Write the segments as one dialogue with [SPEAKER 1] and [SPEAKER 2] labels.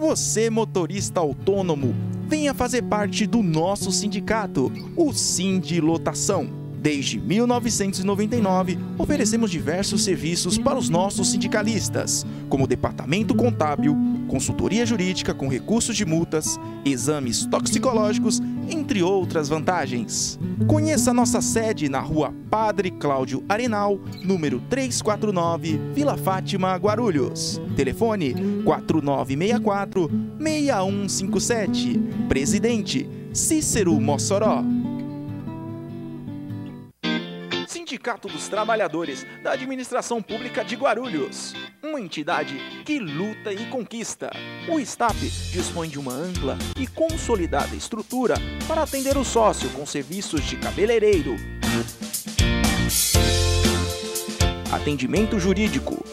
[SPEAKER 1] Você, motorista autônomo, venha fazer parte do nosso sindicato, o Sindilotação. Desde 1999, oferecemos diversos serviços para os nossos sindicalistas, como departamento contábil, consultoria jurídica com recursos de multas, exames toxicológicos, entre outras vantagens. Conheça nossa sede na Rua Padre Cláudio Arenal, número 349, Vila Fátima, Guarulhos. Telefone 4964-6157. Presidente Cícero Mossoró. Sindicato dos Trabalhadores da Administração Pública de Guarulhos, uma entidade que luta e conquista. O STAP dispõe de uma ampla e consolidada estrutura para atender o sócio com serviços de cabeleireiro, atendimento jurídico,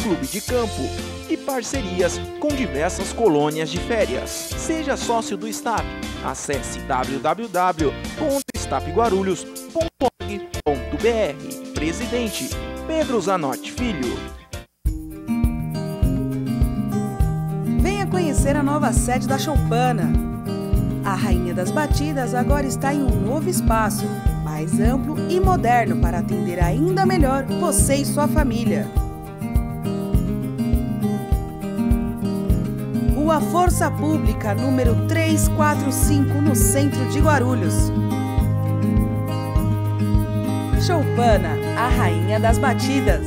[SPEAKER 1] clube de campo e parcerias com diversas colônias de férias. Seja sócio do STAP. Acesse www.stapguarulhos.org.br. Presidente Pedro Zanotti Filho.
[SPEAKER 2] Venha conhecer a nova sede da Choupana. A Rainha das Batidas agora está em um novo espaço, mais amplo e moderno para atender ainda melhor você e sua família. Rua Força Pública, número 345, no centro de Guarulhos. Choupana, a rainha das batidas.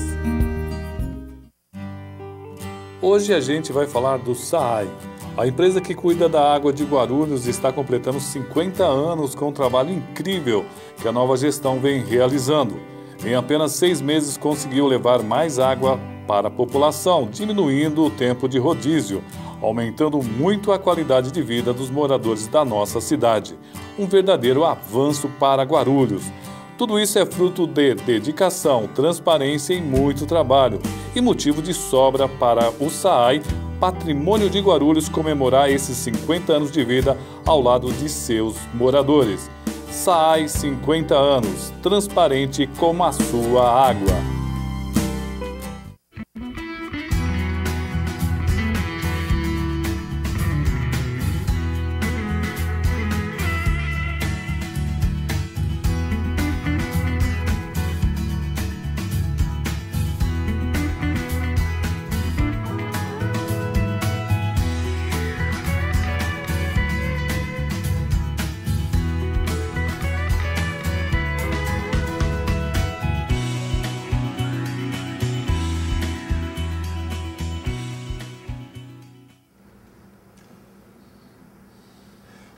[SPEAKER 3] Hoje a gente vai falar do SAAI. A empresa que cuida da água de Guarulhos está completando 50 anos com um trabalho incrível que a nova gestão vem realizando. Em apenas 6 meses conseguiu levar mais água para a população, diminuindo o tempo de rodízio, aumentando muito a qualidade de vida dos moradores da nossa cidade. Um verdadeiro avanço para Guarulhos. Tudo isso é fruto de dedicação, transparência e muito trabalho, e motivo de sobra para o SAAI, Patrimônio de Guarulhos, comemorar esses 50 anos de vida ao lado de seus moradores. SAAI 50 anos, transparente como a sua água.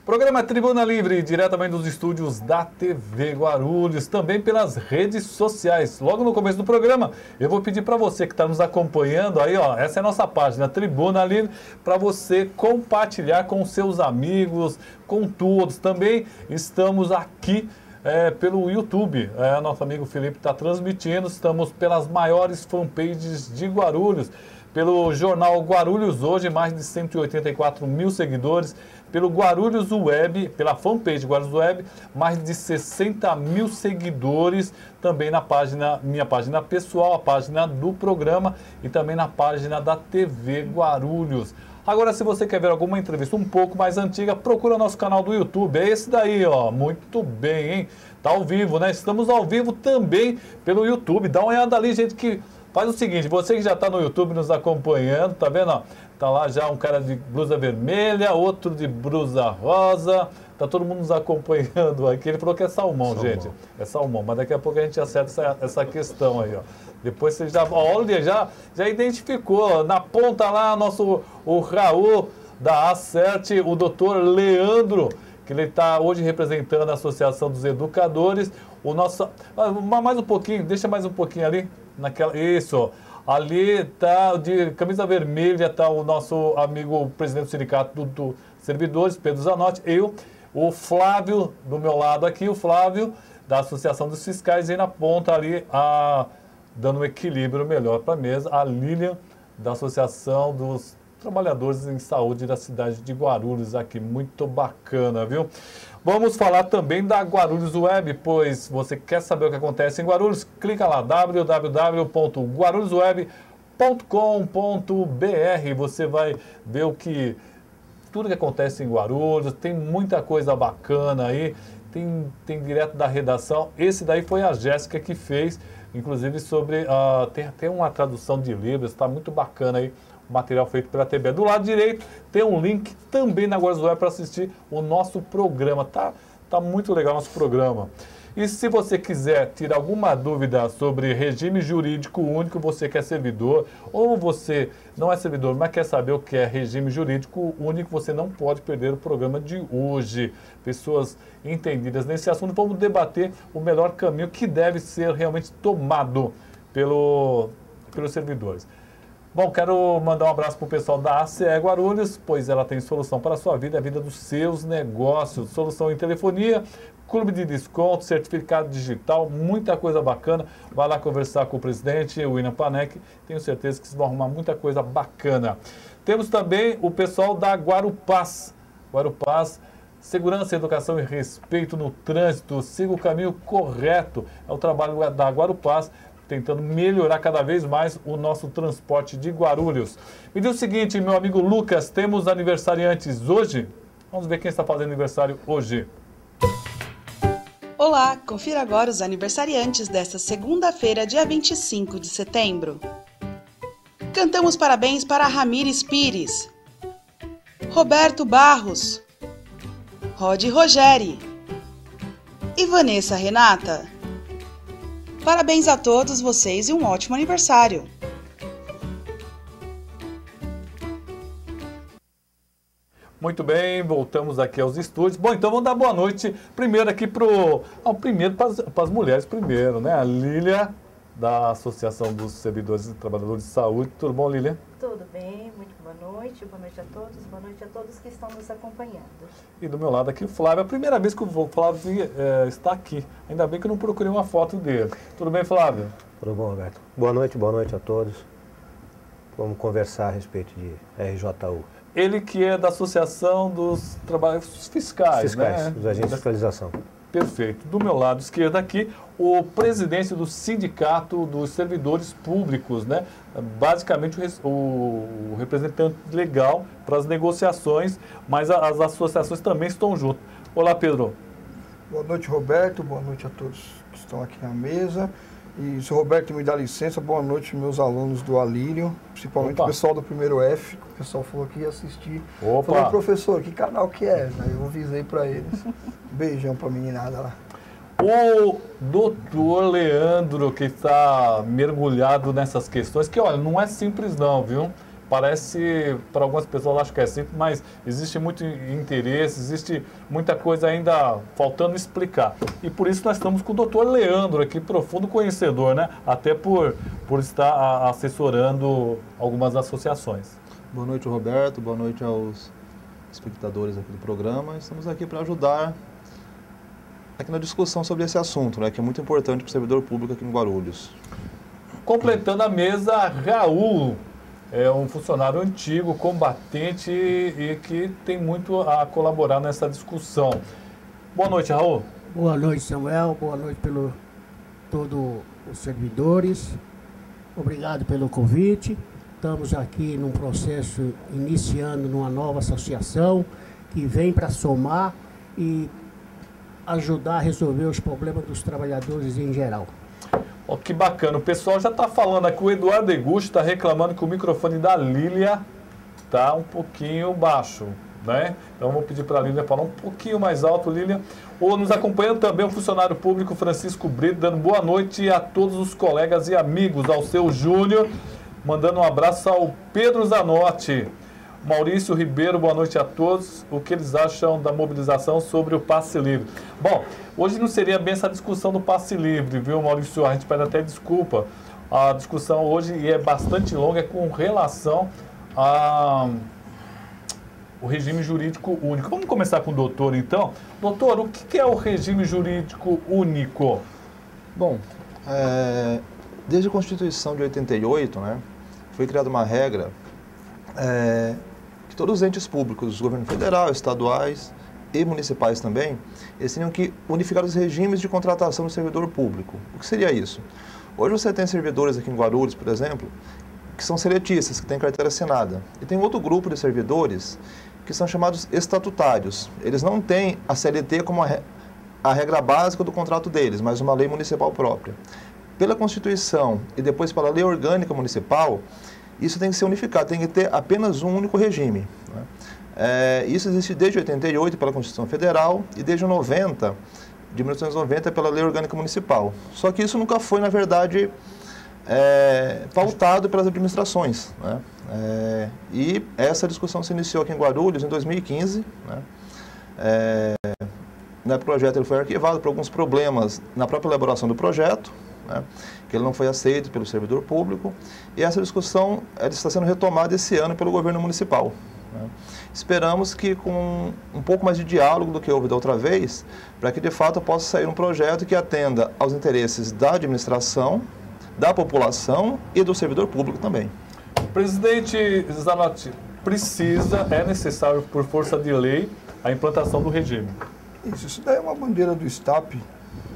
[SPEAKER 3] Programa Tribuna Livre, diretamente dos estúdios da TV Guarulhos, também pelas redes sociais. Logo no começo do programa, eu vou pedir para você que está nos acompanhando aí, ó, essa é a nossa página Tribuna Livre, para você compartilhar com seus amigos, com todos. Também estamos aqui pelo YouTube, nosso amigo Felipe está transmitindo, estamos pelas maiores fanpages de Guarulhos, pelo jornal Guarulhos Hoje, mais de 184 mil seguidores, pelo Guarulhos Web, pela fanpage Guarulhos Web, mais de 60 mil seguidores, também na página, minha página pessoal, a página do programa e também na página da TV Guarulhos. Agora, se você quer ver alguma entrevista um pouco mais antiga, procura nosso canal do YouTube, é esse daí, ó, muito bem, hein? Tá ao vivo, né? Estamos ao vivo também pelo YouTube, dá uma olhada ali, gente, que faz o seguinte, você que já está no YouTube nos acompanhando, tá vendo, ó? Tá lá já um cara de blusa vermelha, outro de blusa rosa. Tá todo mundo nos acompanhando aqui. Ele falou que é salmão, gente. É salmão, mas daqui a pouco a gente acerta essa questão aí, ó. Depois você já, olha, já identificou. Na ponta lá, o Raul da Acerte, o doutor Leandro, que ele está hoje representando a Associação dos Educadores. O nosso, mais um pouquinho, deixa mais um pouquinho ali. Isso, ó. Ali está de camisa vermelha, está o nosso amigo, o presidente do sindicato dos servidores, Pedro Zanotti, eu, o Flávio, do meu lado aqui, o Flávio, da Associação dos Fiscais, e na ponta ali, dando um equilíbrio melhor para a mesa, a Lilian, da Associação dos trabalhadores em saúde da cidade de Guarulhos aqui. Muito bacana, viu? Vamos falar também da Guarulhos Web, pois você quer saber o que acontece em Guarulhos? Clica lá, www.guarulhosweb.com.br. Você vai ver tudo que acontece em Guarulhos, tem muita coisa bacana aí, tem direto da redação. Esse daí foi a Jéssica que fez, inclusive sobre, tem uma tradução de livros, está muito bacana aí, o material feito pela TB. Do lado direito tem um link também na Guarulhos Web para assistir o nosso programa, tá muito legal o nosso programa. E se você quiser tirar alguma dúvida sobre regime jurídico único, você que é servidor, ou você não é servidor, mas quer saber o que é regime jurídico único, você não pode perder o programa de hoje. Pessoas entendidas nesse assunto, vamos debater o melhor caminho que deve ser realmente tomado pelos servidores. Bom, quero mandar um abraço para o pessoal da ACE Guarulhos, pois ela tem solução para a sua vida, a vida dos seus negócios. Solução em telefonia, clube de desconto, certificado digital, muita coisa bacana. Vai lá conversar com o presidente, o William Panek. Tenho certeza que vocês vão arrumar muita coisa bacana. Temos também o pessoal da Guarupaz. Guarupaz, segurança, educação e respeito no trânsito. Siga o caminho correto. É o trabalho da Guarupaz, tentando melhorar cada vez mais o nosso transporte de Guarulhos. Me diz o seguinte, meu amigo Lucas, temos aniversariantes hoje? Vamos ver quem está fazendo aniversário hoje.
[SPEAKER 2] Olá, confira agora os aniversariantes desta segunda-feira, dia 25 de setembro. Cantamos parabéns para Ramires Pires, Roberto Barros, Rod Rogeri e Vanessa Renata. Parabéns a todos vocês e um ótimo aniversário!
[SPEAKER 3] Muito bem, voltamos aqui aos estúdios. Bom, então vamos dar boa noite primeiro aqui para as mulheres primeiro, né? A Lília, da Associação dos Servidores e Trabalhadores de Saúde. Tudo bom, Lília?
[SPEAKER 4] Tudo bem, muito boa noite a todos, boa noite a todos que estão nos acompanhando.
[SPEAKER 3] E do meu lado aqui o Flávio, é a primeira vez que o Flávio está aqui. Ainda bem que eu não procurei uma foto dele. Tudo bem, Flávio?
[SPEAKER 5] Tudo bom, Roberto. Boa noite a todos. Vamos conversar a respeito de RJU.
[SPEAKER 3] Ele que é da Associação dos Trabalhos Fiscais, né?
[SPEAKER 5] Dos agentes de fiscalização.
[SPEAKER 3] Perfeito. Do meu lado esquerdo aqui, o presidente do Sindicato dos Servidores Públicos, né? Basicamente o representante legal para as negociações, mas as associações também estão juntas. Olá, Pedro.
[SPEAKER 6] Boa noite, Roberto. Boa noite a todos que estão aqui na mesa. E se o Roberto me dá licença, boa noite meus alunos do Alírio, principalmente o pessoal do primeiro F, que o pessoal falou que ia assistir.
[SPEAKER 3] Opa.
[SPEAKER 6] Falou, professor, que canal que é? Aí eu avisei para eles. Beijão para a meninada lá.
[SPEAKER 3] O doutor Leandro, que está mergulhado nessas questões, que olha, não é simples não, viu? Parece, para algumas pessoas, acho que é simples, mas existe muito interesse, existe muita coisa ainda faltando explicar. E por isso nós estamos com o doutor Leandro aqui, profundo conhecedor, né? Até por estar assessorando algumas associações.
[SPEAKER 7] Boa noite, Roberto. Boa noite aos espectadores aqui do programa. Estamos aqui para ajudar aqui na discussão sobre esse assunto, né? Que é muito importante para o servidor público aqui em Guarulhos.
[SPEAKER 3] Completando a mesa, Raul. É um funcionário antigo, combatente e que tem muito a colaborar nessa discussão. Boa noite, Raul.
[SPEAKER 8] Boa noite, Samuel. Boa noite pelo todos os servidores. Obrigado pelo convite. Estamos aqui num processo, iniciando numa nova associação que vem para somar e ajudar a resolver os problemas dos trabalhadores em geral.
[SPEAKER 3] Oh, que bacana, o pessoal já está falando aqui, o Eduardo Eguchi está reclamando que o microfone da Lília está um pouquinho baixo, né? Então vou pedir para a Lília falar um pouquinho mais alto, Lília. Ou nos acompanhando também o funcionário público Francisco Brito, dando boa noite a todos os colegas e amigos, ao seu Júnior, mandando um abraço ao Pedro Zanotti. Maurício Ribeiro, boa noite a todos. O que eles acham da mobilização sobre o passe livre? Bom, hoje não seria bem essa discussão do passe livre, viu, Maurício? A gente pede até desculpa. A discussão hoje, e é bastante longa, é com relação ao regime jurídico único. Vamos começar com o doutor, então. Doutor, o que é o regime jurídico único?
[SPEAKER 7] Bom, desde a Constituição de 88, né, foi criada uma regra que todos os entes públicos, do governo federal, estaduais e municipais também, eles teriam que unificar os regimes de contratação do servidor público. O que seria isso? Hoje você tem servidores aqui em Guarulhos, por exemplo, que são seletistas, que têm carteira assinada. E tem outro grupo de servidores que são chamados estatutários. Eles não têm a CLT como a regra básica do contrato deles, mas uma lei municipal própria. Pela Constituição e depois pela Lei Orgânica Municipal, isso tem que ser unificado, tem que ter apenas um único regime, né? Isso existe desde 88 pela Constituição Federal e desde 1990 pela Lei Orgânica Municipal. Só que isso nunca foi, na verdade, pautado pelas administrações, né? E essa discussão se iniciou aqui em Guarulhos em 2015, né? O projeto ele foi arquivado por alguns problemas na própria elaboração do projeto, né? Que ele não foi aceito pelo servidor público, e essa discussão está sendo retomada esse ano pelo governo municipal, né? Esperamos que com um pouco mais de diálogo do que houve da outra vez, para que de fato possa sair um projeto que atenda aos interesses da administração, da população e do servidor público também.
[SPEAKER 3] Presidente Zanotti, é necessário, por força de lei, a implantação do regime?
[SPEAKER 6] Isso daí é uma bandeira do STAP.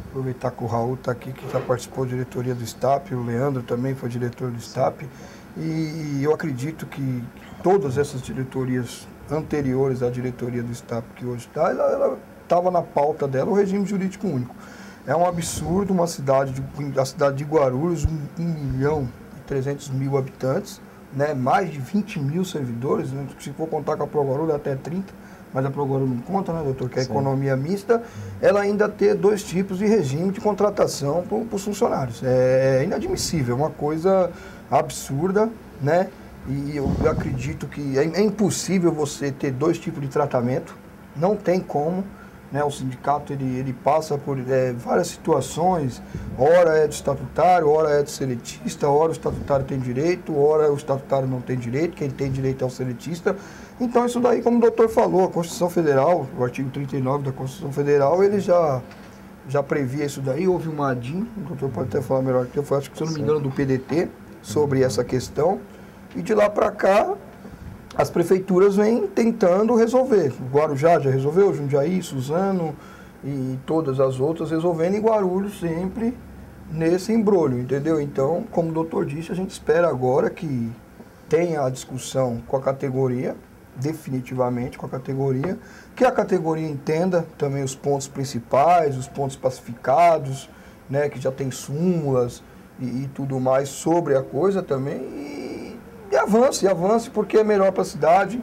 [SPEAKER 6] Aproveitar que o Raul está aqui, que já participou da diretoria do STAP, o Leandro também foi diretor do STAP, e eu acredito que todas essas diretorias anteriores à diretoria do STAP que hoje está, ela estava na pauta dela o regime jurídico único. É um absurdo a cidade de Guarulhos, 1.300.000 habitantes, né, mais de 20 mil servidores, né, se for contar com a ProGuarulhos até 30, mas a ProGuarulhos não conta, né, doutor, que é a economia mista, ela ainda ter dois tipos de regime de contratação para os funcionários. É inadmissível, é uma coisa absurda, né? E eu acredito que é impossível você ter dois tipos de tratamento, não tem como, né? O sindicato ele passa por várias situações, ora é do estatutário, ora é do seletista, ora o estatutário tem direito, ora o estatutário não tem direito, quem tem direito é o seletista. Então isso daí, como o doutor falou, a Constituição Federal, o artigo 39 da Constituição Federal, ele já previa isso daí, houve uma ADIM, o doutor pode até falar melhor que eu, acho que se eu não me engano do PDT, sobre essa questão. E de lá para cá, as prefeituras vêm tentando resolver. O Guarujá já resolveu, Jundiaí, Suzano e todas as outras resolvendo, e Guarulhos sempre nesse embrolho, entendeu? Então, como o doutor disse, a gente espera agora que tenha a discussão com a categoria, definitivamente com a categoria, que a categoria entenda também os pontos principais, os pontos pacificados, né, que já tem súmulas e tudo mais sobre a coisa também, e avance, porque é melhor para a cidade,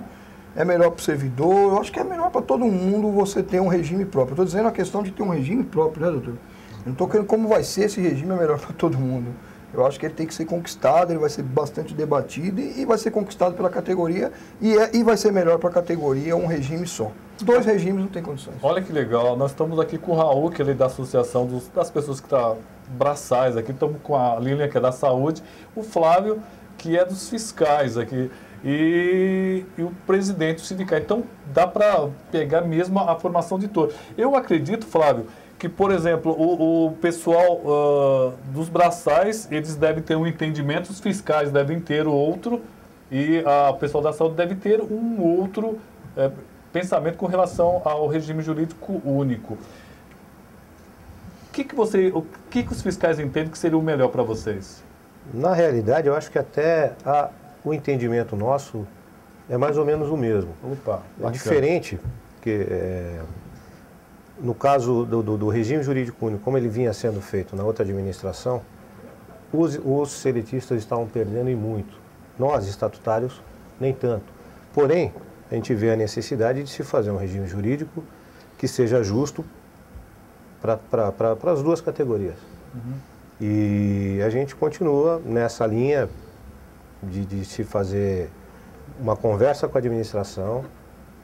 [SPEAKER 6] é melhor para o servidor, eu acho que é melhor para todo mundo você ter um regime próprio. Eu estou dizendo a questão de ter um regime próprio, né, doutor? Eu não estou querendo como vai ser esse regime, é melhor para todo mundo. Eu acho que ele tem que ser conquistado, ele vai ser bastante debatido e vai ser conquistado pela categoria e vai ser melhor para a categoria um regime só. Dois regimes não tem condições.
[SPEAKER 3] Olha que legal, nós estamos aqui com o Raul, que ele é da associação das pessoas que estão braçais aqui, estamos com a Lilian, que é da saúde, o Flávio, que é dos fiscais aqui, e o presidente do sindicato. Então, dá para pegar mesmo a formação de todos. Eu acredito, Flávio, que, por exemplo, o pessoal dos braçais, eles devem ter um entendimento, os fiscais devem ter outro, e o pessoal da saúde deve ter um outro pensamento com relação ao regime jurídico único. O que os fiscais entendem que seria o melhor para vocês?
[SPEAKER 5] Na realidade, eu acho que até o entendimento nosso é mais ou menos o mesmo.
[SPEAKER 3] Opa,
[SPEAKER 5] é diferente, porque no caso do regime jurídico único, como ele vinha sendo feito na outra administração, os seletistas estavam perdendo e muito. Nós, estatutários, nem tanto. Porém, a gente vê a necessidade de se fazer um regime jurídico que seja justo para as duas categorias. Uhum. E a gente continua nessa linha de se fazer uma conversa com a administração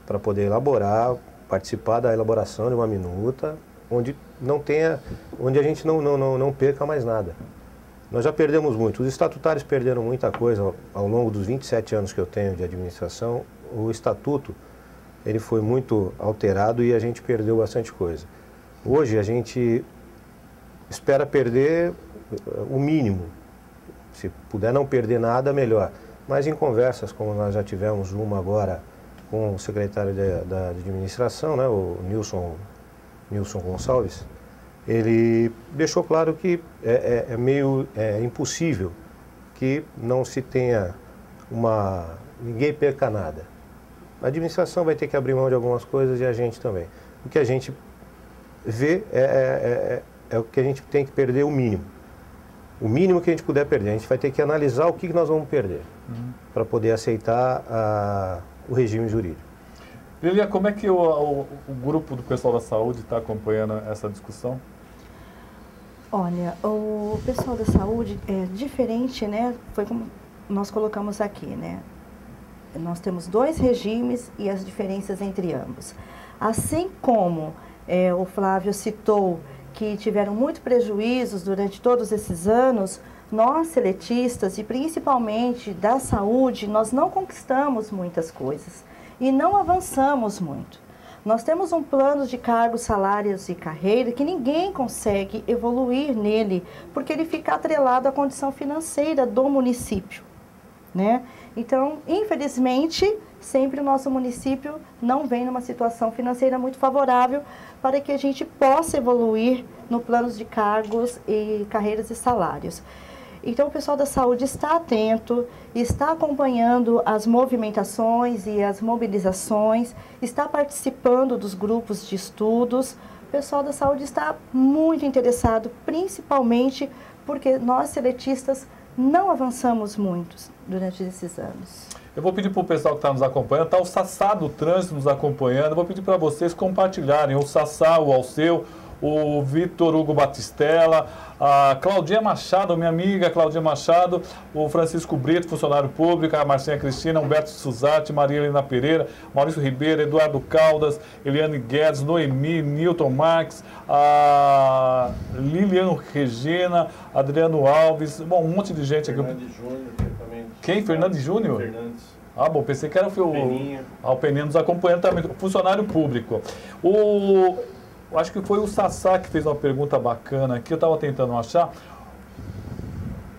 [SPEAKER 5] para poder elaborar, participar da elaboração de uma minuta onde a gente não perca mais nada. Nós já perdemos muito, os estatutários perderam muita coisa ao longo dos 27 anos que eu tenho de administração. O estatuto ele foi muito alterado e a gente perdeu bastante coisa. Hoje a gente espera perder o mínimo. Se puder não perder nada, melhor. mas em conversas, como nós já tivemos uma agora com o secretário da administração, né, o Nilson Gonçalves, ele deixou claro que é meio impossível que não se tenha ninguém perca nada. A administração vai ter que abrir mão de algumas coisas e a gente também. O que a gente vê é o que a gente tem que perder o mínimo. O mínimo que a gente puder perder. A gente vai ter que analisar o que nós vamos perder para poder aceitar o regime jurídico.
[SPEAKER 3] Lilia, como é que o grupo do pessoal da saúde está acompanhando essa discussão?
[SPEAKER 4] Olha, o pessoal da saúde é diferente, né? Foi como nós colocamos aqui, né? Nós temos 2 regimes e as diferenças entre ambos. Assim como o Flávio citou que tiveram muito prejuízos durante todos esses anos, nós seletistas e principalmente da saúde, nós não conquistamos muitas coisas e não avançamos muito. Nós temos um plano de cargos, salários e carreira que ninguém consegue evoluir nele, porque ele fica atrelado à condição financeira do município, né? Então, infelizmente, sempre o nosso município não vem numa situação financeira muito favorável para que a gente possa evoluir no plano de cargos e carreiras e salários. Então, o pessoal da saúde está atento, está acompanhando as movimentações e as mobilizações, está participando dos grupos de estudos. O pessoal da saúde está muito interessado, principalmente porque nós, seletistas, não avançamos muito durante esses anos.
[SPEAKER 3] Eu vou pedir para o pessoal que está nos acompanhando, está o Sassá do Trânsito nos acompanhando, eu vou pedir para vocês compartilharem, o Sassá, o Alceu, o Vitor Hugo Batistella, a Claudinha Machado, minha amiga Claudinha Machado, o Francisco Brito, funcionário público, a Marcinha Cristina, Humberto Suzatti, Maria Helena Pereira, Maurício Ribeiro, Eduardo Caldas, Eliane Guedes, Noemi, Newton Marques, a Lilian Regina, Adriano Alves, bom, um monte de gente aqui.
[SPEAKER 9] Fernandes Júnior também.
[SPEAKER 3] Quem? Fernandes Júnior?
[SPEAKER 9] Fernandes.
[SPEAKER 3] Ah, bom, pensei que era o Peninha nos acompanhando também, funcionário público. Acho que foi o Sassá que fez uma pergunta bacana aqui, eu estava tentando achar.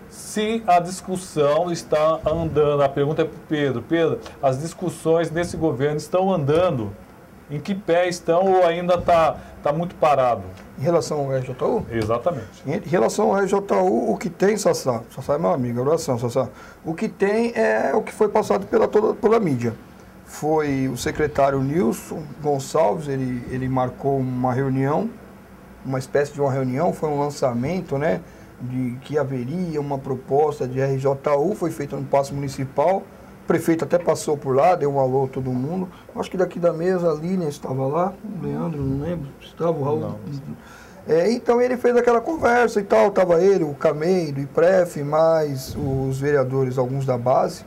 [SPEAKER 3] Se a discussão está andando, a pergunta é para o Pedro. Pedro, as discussões nesse governo estão andando? Em que pé estão ou ainda está muito parado?
[SPEAKER 6] Em relação ao RJU?
[SPEAKER 3] Exatamente.
[SPEAKER 6] Em relação ao RJU, o que tem, Sassá é meu amigo, oração, Sassá. O que tem é o que foi passado pela mídia. Foi o secretário Nilson Gonçalves, ele marcou uma reunião, uma espécie de uma reunião, foi um lançamento, né, de que haveria uma proposta de RJU, foi feita no Paço Municipal, o prefeito até passou por lá, deu um alô a todo mundo, acho que daqui da mesa a Lilian estava lá, o Leandro, não lembro, estava o Raul. Então ele fez aquela conversa e tal, estava ele, o Camei do IPREF, mais os vereadores, alguns da base.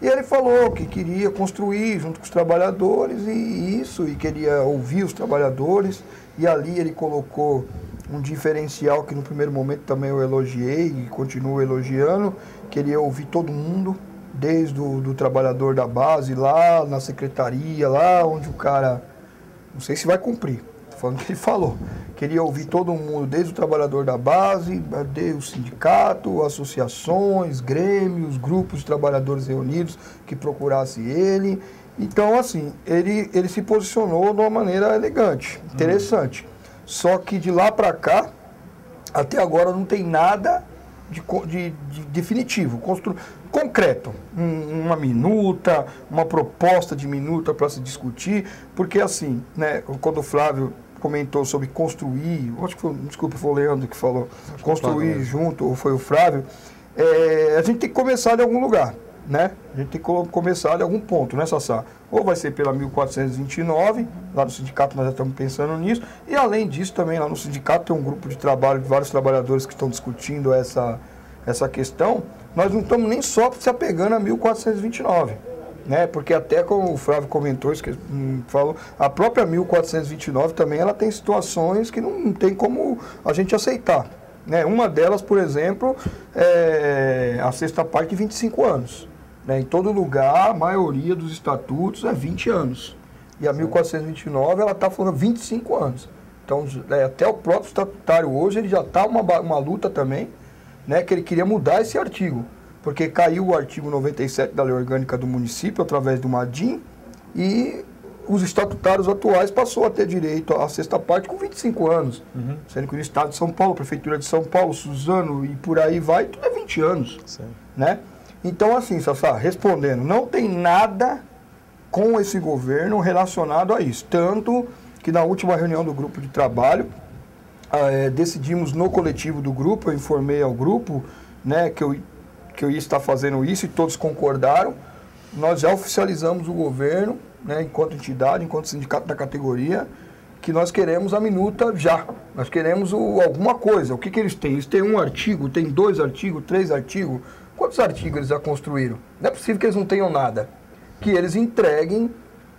[SPEAKER 6] E ele falou que queria construir junto com os trabalhadores e queria ouvir os trabalhadores. E ali ele colocou um diferencial que no primeiro momento também eu elogiei e continuo elogiando, que ele ia ouvir todo mundo, desde o trabalhador da base, lá na secretaria, lá onde o cara, não sei se vai cumprir, estou falando o que ele falou. Queria ouvir todo mundo, desde o trabalhador da base, desde o sindicato, associações, grêmios, grupos de trabalhadores reunidos que procurasse ele. Então, assim, ele se posicionou de uma maneira elegante, interessante. Só que de lá para cá, até agora não tem nada de definitivo, concreto. Uma minuta, uma proposta de minuta para se discutir, porque assim, né, quando o Flávio comentou sobre construir, acho que foi, desculpa, foi o Leandro que falou, construir junto, ou foi o Flávio, a gente tem que começar de algum lugar, né? A gente tem que começar de algum ponto, né, Sassá? Ou vai ser pela 1429, lá no sindicato nós já estamos pensando nisso, e além disso também lá no sindicato tem um grupo de trabalho de vários trabalhadores que estão discutindo essa questão. Nós não estamos nem só se apegando a 1429. Né? Porque até como o Flávio comentou, falou, a própria 1429 também ela tem situações que não tem como a gente aceitar. Né? Uma delas, por exemplo, é a sexta parte de 25 anos. Né? Em todo lugar, a maioria dos estatutos é 20 anos. E a 1429 ela está falando 25 anos. Então, até o próprio estatutário hoje, ele já está uma luta também, né? Que ele queria mudar esse artigo. porque caiu o artigo 97 da Lei Orgânica do Município, através do MADIM, e os estatutários atuais passou a ter direito à sexta parte com 25 anos. Sendo que no Estado de São Paulo, Prefeitura de São Paulo, Suzano e por aí vai, tudo é 20 anos. Sim. Né? Então, assim, Sassá, respondendo, não tem nada com esse governo relacionado a isso. Tanto que na última reunião do grupo de trabalho, decidimos no coletivo do grupo, eu informei ao grupo, né, que eu ia estar fazendo isso e todos concordaram. Nós já oficializamos o governo, né, enquanto entidade, enquanto sindicato da categoria, que nós queremos a minuta já. Nós queremos alguma coisa. O que eles têm? Eles têm um artigo, tem 2 artigos, 3 artigos. Quantos artigos eles já construíram? Não é possível que eles não tenham nada. Que eles entreguem,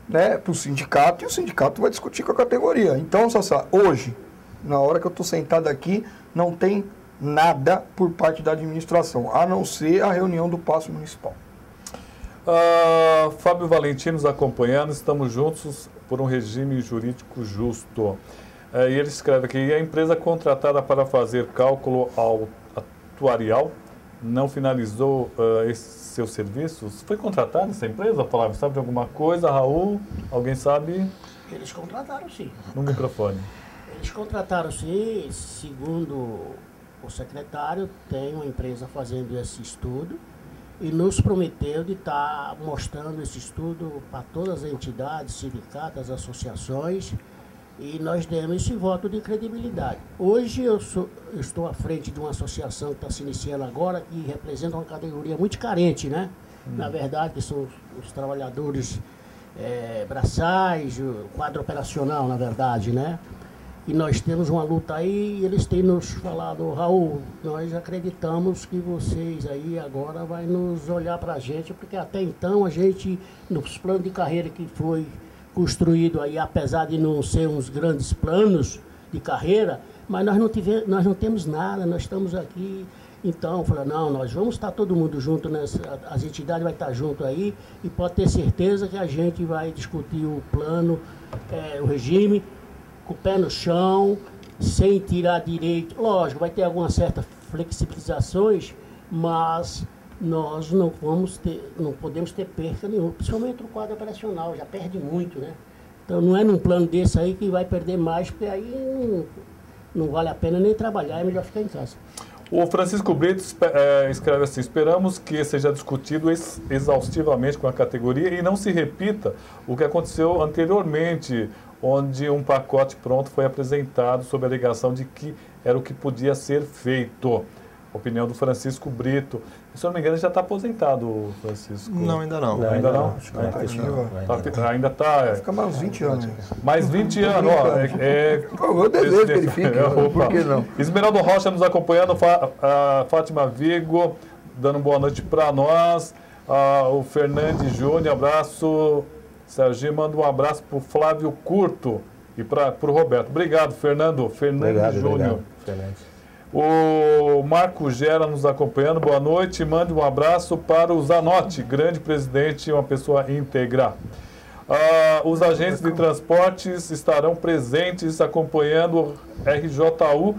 [SPEAKER 6] né, para o sindicato e o sindicato vai discutir com a categoria. Então, Sassá, hoje, na hora que eu estou sentado aqui, não tem nada por parte da administração, a não ser a reunião do Paço Municipal.
[SPEAKER 3] Fábio Valentim nos acompanhando, estamos juntos por um regime jurídico justo. E ele escreve aqui, a empresa contratada para fazer cálculo atuarial não finalizou esses seus serviços? Foi contratada essa empresa, Flávio? Sabe de alguma coisa? Raul, alguém sabe?
[SPEAKER 8] Eles contrataram sim.
[SPEAKER 3] No microfone.
[SPEAKER 8] Eles contrataram sim, segundo o secretário, tem uma empresa fazendo esse estudo e nos prometeu de estar mostrando esse estudo para todas as entidades, sindicatos, associações, e nós demos esse voto de credibilidade. Hoje eu estou à frente de uma associação que está se iniciando agora, que representa uma categoria muito carente, né? Na verdade, que são os trabalhadores braçais, o quadro operacional, na verdade, né? E nós temos uma luta aí, e eles têm nos falado, Raul, nós acreditamos que vocês aí agora vai nos olhar para a gente, porque até então a gente, nos planos de carreira que foi construído aí, apesar de não ser uns grandes planos de carreira, mas nós não temos nada, nós estamos aqui. Então, falei, não, nós vamos estar todo mundo junto, as entidades vão estar junto aí, e pode ter certeza que a gente vai discutir o plano, o regime, com o pé no chão, sem tirar direito. Lógico, vai ter algumas certas flexibilizações, mas nós não podemos ter perca nenhuma, principalmente no quadro operacional, já perde muito, né? Então não é num plano desse aí que vai perder mais, porque aí não vale a pena nem trabalhar, é melhor ficar em casa.
[SPEAKER 3] O Francisco Brito escreve assim, esperamos que seja discutido exaustivamente com a categoria e não se repita o que aconteceu anteriormente, onde um pacote pronto foi apresentado sob a alegação de que era o que podia ser feito. Opinião do Francisco Brito. Se eu não me engano, já está aposentado, Francisco.
[SPEAKER 7] Não, ainda não.
[SPEAKER 3] Ainda não? Ainda está...
[SPEAKER 6] Fica mais uns 20 anos.
[SPEAKER 3] Mais 20 anos, ó.
[SPEAKER 6] Eu desejo que ele fique, por que não?
[SPEAKER 3] Esmeraldo Rocha nos acompanhando, a Fátima Vigo, dando boa noite para nós. O Fernandes Júnior, abraço. Serginho, manda um abraço para o Flávio Curto e para o Roberto. Obrigado, Fernando. Fernandes Júnior. O Marco Gera nos acompanhando, boa noite. Mande um abraço para o Zanotti, grande presidente, uma pessoa íntegra. Os agentes de transportes estarão presentes acompanhando o RJU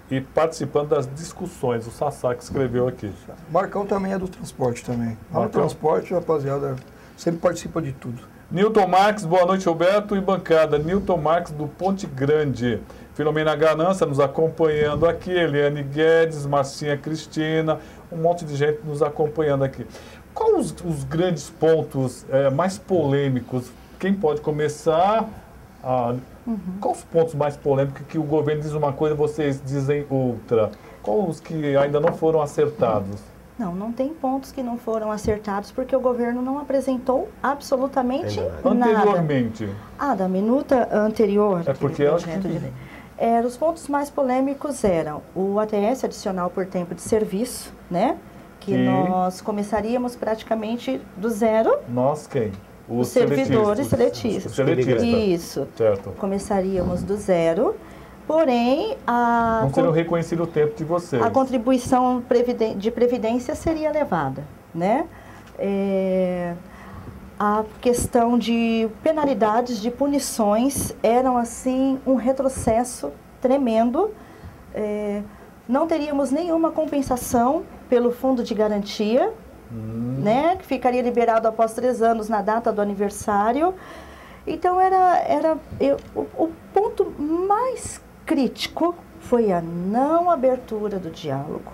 [SPEAKER 3] e participando das discussões. O Sassá que escreveu aqui.
[SPEAKER 6] Marcão também é do transporte também. Lá no transporte, rapaziada, sempre participa de tudo.
[SPEAKER 3] Nilton Marques, boa noite, Roberto e bancada. Nilton Marques do Ponte Grande. Filomena Ganância nos acompanhando aqui, Eliane Guedes, Marcinha Cristina, um monte de gente nos acompanhando aqui. Quais os grandes pontos mais polêmicos? Quem pode começar? Quais os pontos mais polêmicos que o governo diz uma coisa e vocês dizem outra? Quais os que ainda não foram acertados?
[SPEAKER 4] Não tem pontos que não foram acertados, porque o governo não apresentou absolutamente nada.
[SPEAKER 3] Anteriormente?
[SPEAKER 4] Da minuta anterior.
[SPEAKER 3] É porque
[SPEAKER 4] os pontos mais polêmicos eram o ATS, adicional por tempo de serviço, né? Que nós começaríamos praticamente do zero.
[SPEAKER 3] Nós quem?
[SPEAKER 4] Os servidores seletistas. Isso.
[SPEAKER 3] Certo.
[SPEAKER 4] Começaríamos do zero. Porém,
[SPEAKER 3] não seria reconhecido o tempo de vocês.
[SPEAKER 4] A contribuição de previdência seria elevada, né? A questão de penalidades, de punições, eram assim um retrocesso tremendo. Não teríamos nenhuma compensação pelo fundo de garantia, né, que ficaria liberado após 3 anos na data do aniversário. Então, o ponto mais crítico foi a não abertura do diálogo,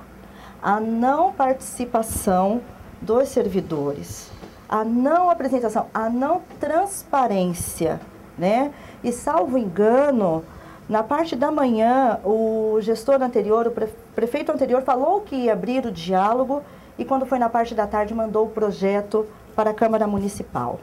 [SPEAKER 4] a não participação dos servidores, a não apresentação, a não transparência, né? E, salvo engano, na parte da manhã, o gestor anterior, o prefeito anterior, falou que ia abrir o diálogo e, quando foi na parte da tarde, mandou o projeto para a Câmara Municipal.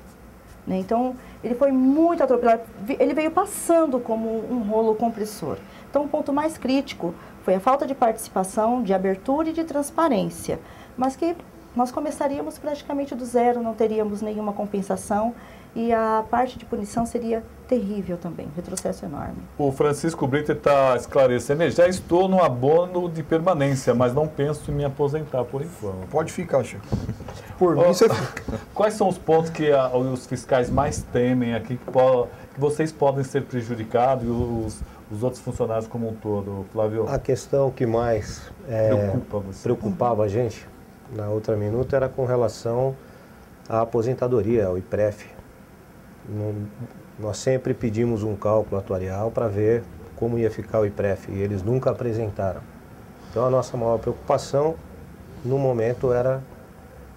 [SPEAKER 4] Né? Então, ele foi muito atropelado, ele veio passando como um rolo compressor. Então, o ponto mais crítico foi a falta de participação, de abertura e de transparência, mas que nós começaríamos praticamente do zero, não teríamos nenhuma compensação e a parte de punição seria terrível também, um retrocesso enorme.
[SPEAKER 3] O Francisco Brito está esclarecendo, já estou no abono de permanência, mas não penso em me aposentar por enquanto.
[SPEAKER 6] Pode ficar, Chico. Por mim, você fica.
[SPEAKER 3] Quais são os pontos que os fiscais mais temem aqui, que vocês podem ser prejudicados e os outros funcionários como um todo, Flávio?
[SPEAKER 5] A questão que mais preocupava a gente na outra minuta era com relação à aposentadoria, ao IPREF. Nós sempre pedimos um cálculo atuarial para ver como ia ficar o IPREF e eles nunca apresentaram. Então a nossa maior preocupação no momento era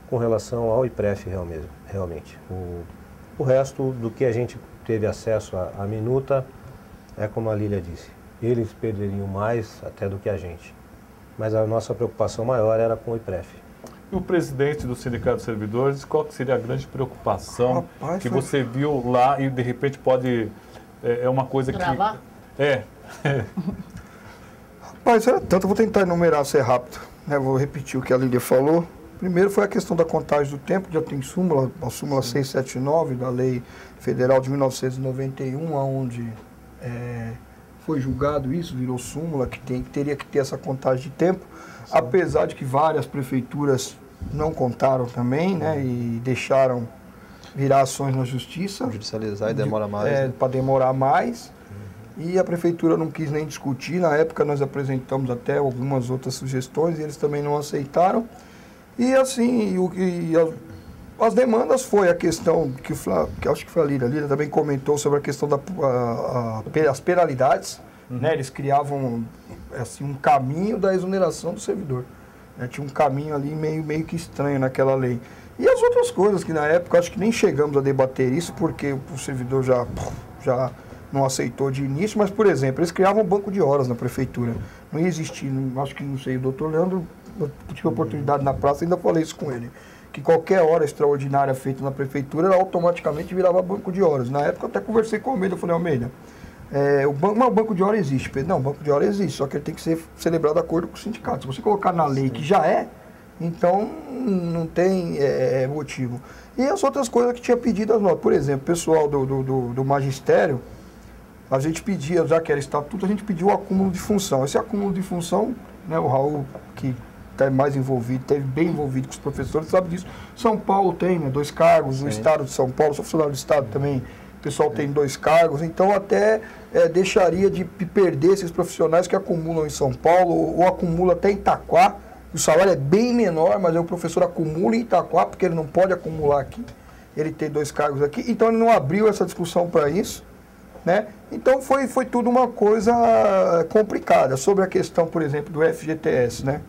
[SPEAKER 5] com relação ao IPREF realmente. O resto do que a gente teve acesso à minuta é como a Lília disse, eles perderiam mais até do que a gente. Mas a nossa preocupação maior era com o IPREF.
[SPEAKER 3] E o presidente do Sindicato dos Servidores, qual que seria a grande preocupação que você viu lá e de repente pode... É uma coisa
[SPEAKER 8] Travar?
[SPEAKER 3] que...
[SPEAKER 6] Rapaz, era tanto, eu vou tentar enumerar, ser rápido. Né? Vou repetir o que a Lília falou. Primeiro foi a questão da contagem do tempo, já tem súmula, a súmula 679 da Lei Federal de 1991, onde foi julgado isso, virou súmula, que teria que ter essa contagem de tempo. Sim. Apesar de que várias prefeituras não contaram também, né, e deixaram virar ações na justiça.
[SPEAKER 7] Judicializar e demora mais.
[SPEAKER 6] Para demorar mais. E a prefeitura não quis nem discutir. Na época nós apresentamos até algumas outras sugestões e eles também não aceitaram. E assim, as demandas foi a questão que acho que foi a Lília também comentou sobre a questão das penalidades. Né, eles criavam assim, um caminho da exoneração do servidor. Né, tinha um caminho ali meio que estranho naquela lei. E as outras coisas que na época, acho que nem chegamos a debater isso, porque o servidor já não aceitou de início, mas, por exemplo, eles criavam um banco de horas na prefeitura. Não ia existir, acho que não sei, o doutor Leandro, eu tive a oportunidade na praça, ainda falei isso com ele, que qualquer hora extraordinária feita na prefeitura, ela automaticamente virava banco de horas. Na época eu até conversei com o Almeida, eu falei, Almeida, o banco de hora existe. Não, o banco de hora existe, só que ele tem que ser celebrado de acordo com o sindicato. Se você colocar na lei que já então não tem motivo. E as outras coisas que tinha pedido as notas. Por exemplo, o pessoal do magistério, a gente pedia, já que era estatuto, a gente pediu o acúmulo de função. Esse acúmulo de função, né, o Raul, que está mais envolvido, esteve bem envolvido com os professores, sabe disso. São Paulo tem, né, 2 cargos, o Estado de São Paulo, sou funcionário do Estado também, o pessoal tem 2 cargos, então até deixaria de perder esses profissionais que acumulam em São Paulo, ou acumula até em Itaquá. O salário é bem menor, mas o professor acumula em Itaquá, porque ele não pode acumular aqui, ele tem 2 cargos aqui, então ele não abriu essa discussão para isso. Né? Então foi tudo uma coisa complicada. Sobre a questão, por exemplo, do FGTS, né?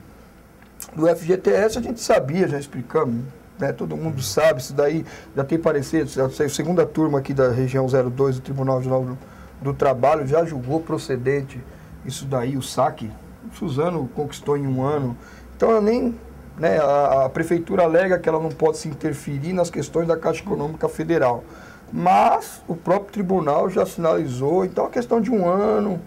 [SPEAKER 6] Do FGTS a gente sabia, já explicamos, né? Todo mundo sabe, isso daí já tem parecido, a segunda turma aqui da região 02 do Tribunal Regional do Trabalho já julgou procedente isso daí, o saque. O Suzano conquistou em 1 ano. Então né, a prefeitura alega que ela não pode se interferir nas questões da Caixa Econômica Federal. Mas o próprio tribunal já sinalizou, então a questão de 1 ano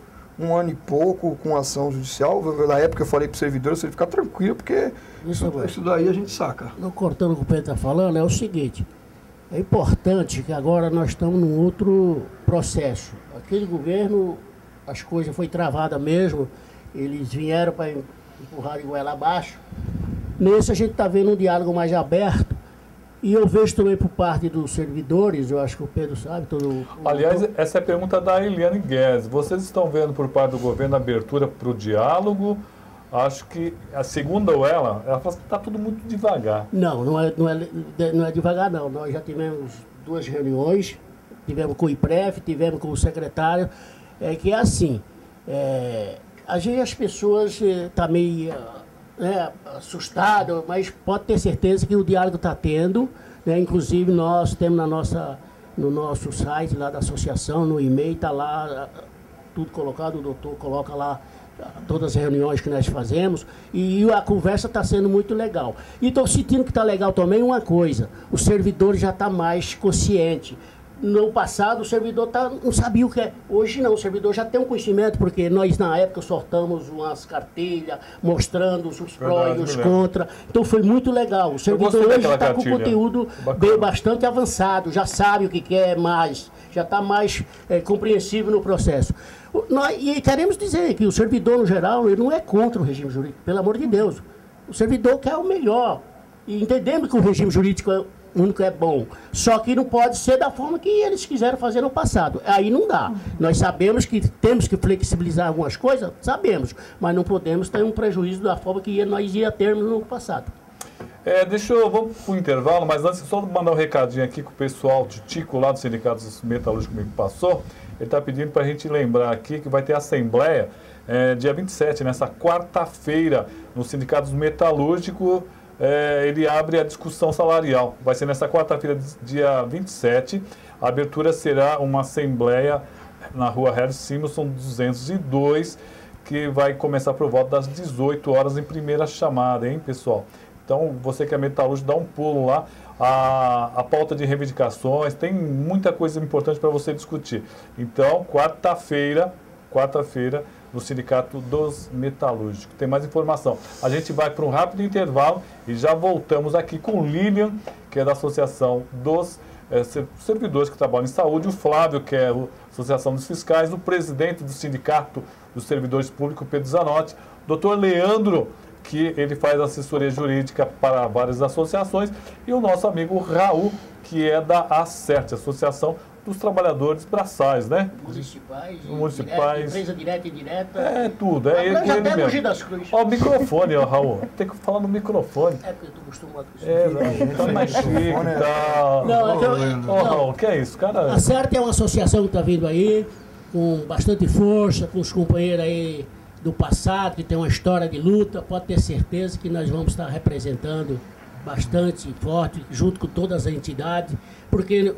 [SPEAKER 6] e pouco com ação judicial, na época eu falei para o servidor, você ficar tranquilo, porque isso daí a gente saca.
[SPEAKER 8] Não cortando o que o Pedro está falando, é o seguinte, é importante que agora nós estamos num outro processo. Aquele governo, as coisas foi travada mesmo, eles vieram para empurrar de goela abaixo. Nesse a gente está vendo um diálogo mais aberto. E eu vejo também por parte dos servidores, eu acho que o Pedro sabe.
[SPEAKER 3] Aliás, essa é a pergunta da Eliane Guedes. Vocês estão vendo por parte do governo a abertura para o diálogo acho que, segundo ela fala que está tudo muito devagar.
[SPEAKER 8] Não é devagar não. Nós já tivemos 2 reuniões, tivemos com o IPREF, tivemos com o secretário, que é assim, às vezes as pessoas estão meio assustadas, mas pode ter certeza que o diálogo está tendo, né? Inclusive nós temos no nosso site lá da associação, no e-mail, está lá tudo colocado, o doutor coloca lá todas as reuniões que nós fazemos, e a conversa está sendo muito legal. E estou sentindo que está legal também uma coisa, o servidor já está mais consciente. No passado, o servidor não sabia o que é. Hoje não, o servidor já tem um conhecimento, porque nós, na época, sortamos umas cartilhas mostrando os prós e os contra. Então, foi muito legal. O servidor hoje está com conteúdo bastante avançado, já sabe o que quer mais, já está mais compreensível no processo. E queremos dizer que o servidor, no geral, ele não é contra o regime jurídico, pelo amor de Deus. O servidor quer o melhor. E entendemos que o regime jurídico único é bom, só que não pode ser da forma que eles quiseram fazer no passado. Aí não dá. Nós sabemos que temos que flexibilizar algumas coisas, sabemos, mas não podemos ter um prejuízo da forma que nós ia termos no passado.
[SPEAKER 3] Vamos para o intervalo, mas antes só mandar um recadinho aqui com o pessoal, o Tico lá do Sindicato Metalúrgico me passou. Ele está pedindo para a gente lembrar aqui que vai ter assembleia dia 27, nessa quarta-feira, no Sindicato Metalúrgico. Ele abre a discussão salarial. Vai ser nessa quarta-feira, dia 27. A abertura será uma assembleia na rua Harry Simonson 202, que vai começar por volta das 18 horas em primeira chamada, hein, pessoal? Então, você que é metalúrgico, dá um pulo lá. A pauta de reivindicações, tem muita coisa importante para você discutir. Então, quarta-feira, no Sindicato dos Metalúrgicos. Tem mais informação. A gente vai para um rápido intervalo e já voltamos aqui com o Lilian, que é da Associação dos Servidores que Trabalham em Saúde, o Flávio, que é a Associação dos Fiscais, o presidente do Sindicato dos Servidores Públicos, Pedro Zanotti, o doutor Leandro, que ele faz assessoria jurídica para várias associações, e o nosso amigo Raul, que é da ACERT, Associação dos Trabalhadores Braçais, né? Municipais.
[SPEAKER 8] Empresa direta e indireta.
[SPEAKER 3] É tudo, é ele mesmo. Ó, o microfone, ó, Raul. Tem que falar no microfone.
[SPEAKER 8] É porque eu tô acostumado com isso.
[SPEAKER 3] Tá mais chique e tal. Ó, Raul, que é isso, cara?
[SPEAKER 8] A CERT é uma associação que está vindo aí, com bastante força, com os companheiros aí do passado, que tem uma história de luta. Pode ter certeza que nós vamos estar representando bastante forte, junto com todas as entidades, porque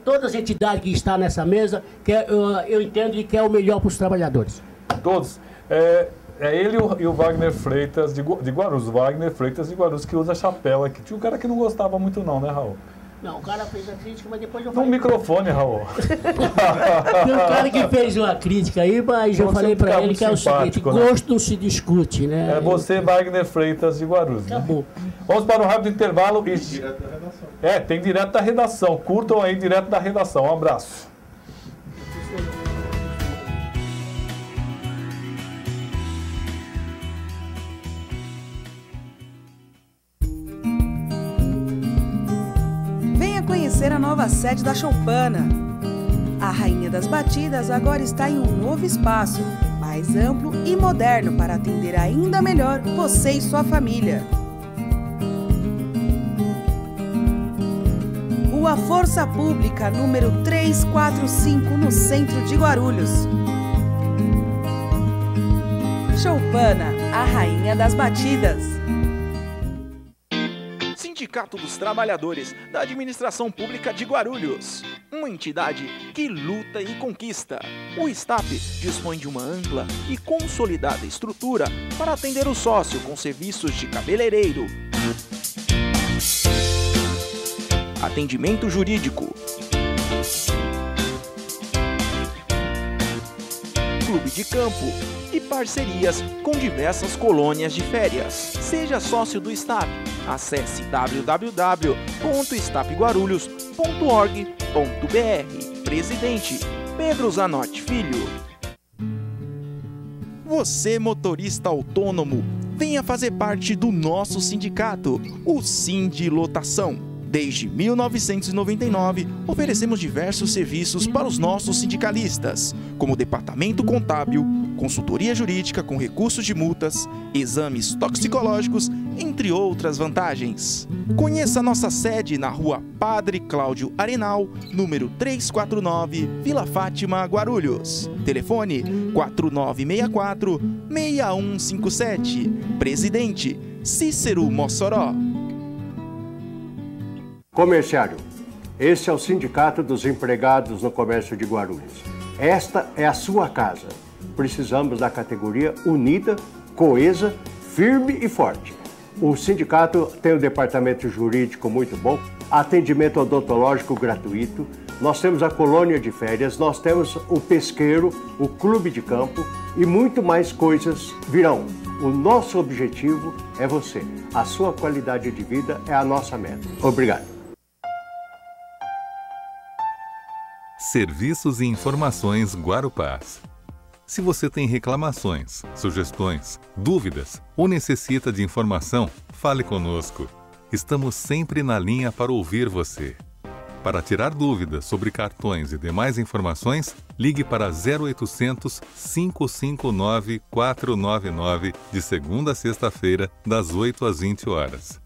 [SPEAKER 8] todas as entidades que estão nessa mesa, eu entendo que é o melhor para os trabalhadores.
[SPEAKER 3] Todos. Ele e o Wagner Freitas de Guarulhos. O Wagner Freitas de Guarulhos, que usa chapéu aqui. Tinha um cara que não gostava muito não, né, Raul?
[SPEAKER 8] Não, o cara fez a crítica, mas depois eu falei...
[SPEAKER 3] No microfone, Raul.
[SPEAKER 8] Tem um cara que fez uma crítica aí, mas eu falei para ele que é o seguinte, gosto não se discute, né?
[SPEAKER 3] É você, Wagner Freitas de Guarulhos.
[SPEAKER 8] Acabou.
[SPEAKER 3] Né? Vamos para um rápido intervalo. Tem direto da redação. Tem direto da redação. Curtam aí direto da redação. Um abraço.
[SPEAKER 2] Conhecer a nova sede da Choupana. A Rainha das Batidas agora está em um novo espaço, mais amplo e moderno para atender ainda melhor você e sua família. Rua Força Pública, número 345, no centro de Guarulhos. Choupana, a Rainha das Batidas.
[SPEAKER 1] Sindicato dos Trabalhadores da Administração Pública de Guarulhos, uma entidade que luta e conquista. O STAP dispõe de uma ampla e consolidada estrutura para atender o sócio com serviços de cabeleireiro, atendimento jurídico, clube de campo e parcerias com diversas colônias de férias. Seja sócio do STAP. Acesse www.stapguarulhos.org.br. Presidente Pedro Zanotti Filho. Você, motorista autônomo, venha fazer parte do nosso sindicato, o Sindilotação. Desde 1999, oferecemos diversos serviços para os nossos sindicalistas, como departamento contábil, consultoria jurídica com recursos de multas, exames toxicológicos, entre outras vantagens. Conheça nossa sede na Rua Padre Cláudio Arenal, número 349, Vila Fátima, Guarulhos. Telefone 4964-6157. Presidente Cícero Mossoró.
[SPEAKER 9] Comerciário, esse é o Sindicato dos Empregados no Comércio de Guarulhos. Esta é a sua casa. Precisamos da categoria unida, coesa, firme e forte. O sindicato tem um departamento jurídico muito bom, atendimento odontológico gratuito, nós temos a colônia de férias, nós temos o pesqueiro, o clube de campo e muito mais coisas virão. O nosso objetivo é você. A sua qualidade de vida é a nossa meta. Obrigado.
[SPEAKER 10] Serviços e Informações Guarupás. Se você tem reclamações, sugestões, dúvidas ou necessita de informação, fale conosco. Estamos sempre na linha para ouvir você. Para tirar dúvidas sobre cartões e demais informações, ligue para 0800 559 499 de segunda a sexta-feira, das 8 às 20 horas.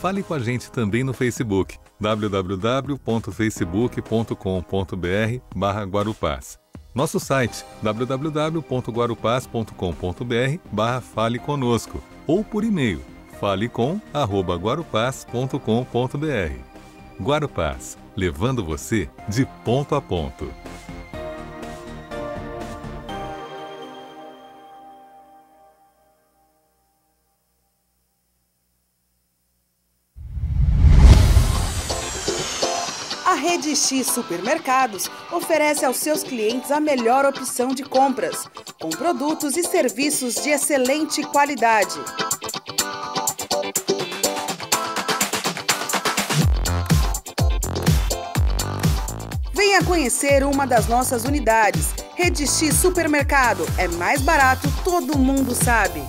[SPEAKER 10] Fale com a gente também no Facebook, www.facebook.com.br/Guarupás. Nosso site, www.guarupás.com.br/Fale Conosco, ou por e-mail, falecom@guarupás.com.br. Guarupás, levando você de ponto a ponto.
[SPEAKER 2] A Rede X Supermercados oferece aos seus clientes a melhor opção de compras, com produtos e serviços de excelente qualidade. Venha conhecer uma das nossas unidades. Rede X Supermercado é mais barato, todo mundo sabe.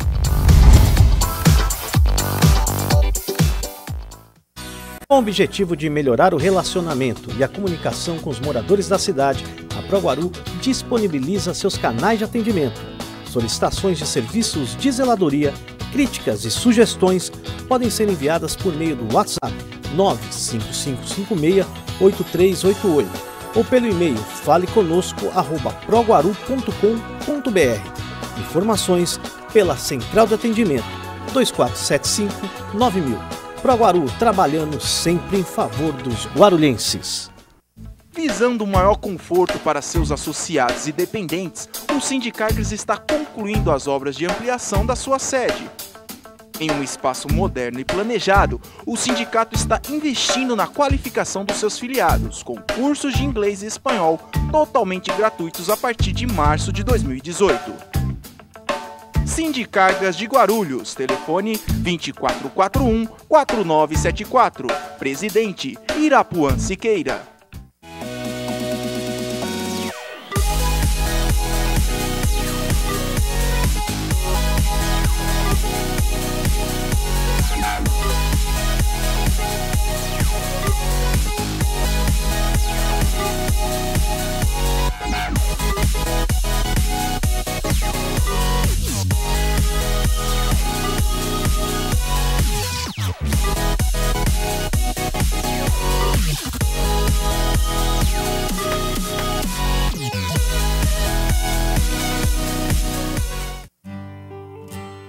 [SPEAKER 11] Com o objetivo de melhorar o relacionamento e a comunicação com os moradores da cidade, a ProGuaru disponibiliza seus canais de atendimento. Solicitações de serviços de zeladoria, críticas e sugestões podem ser enviadas por meio do WhatsApp 95556-8388 ou pelo e-mail faleconosco@proguaru.com.br. Informações pela Central de Atendimento 2475-9000. ProGuaru, trabalhando sempre em favor dos guarulhenses.
[SPEAKER 1] Visando maior conforto para seus associados e dependentes, o Sindicargres está concluindo as obras de ampliação da sua sede. Em um espaço moderno e planejado, o sindicato está investindo na qualificação dos seus filiados, com cursos de inglês e espanhol totalmente gratuitos a partir de março de 2018. Sindicargas de Guarulhos, telefone 2441-4974, Presidente Irapuã Siqueira.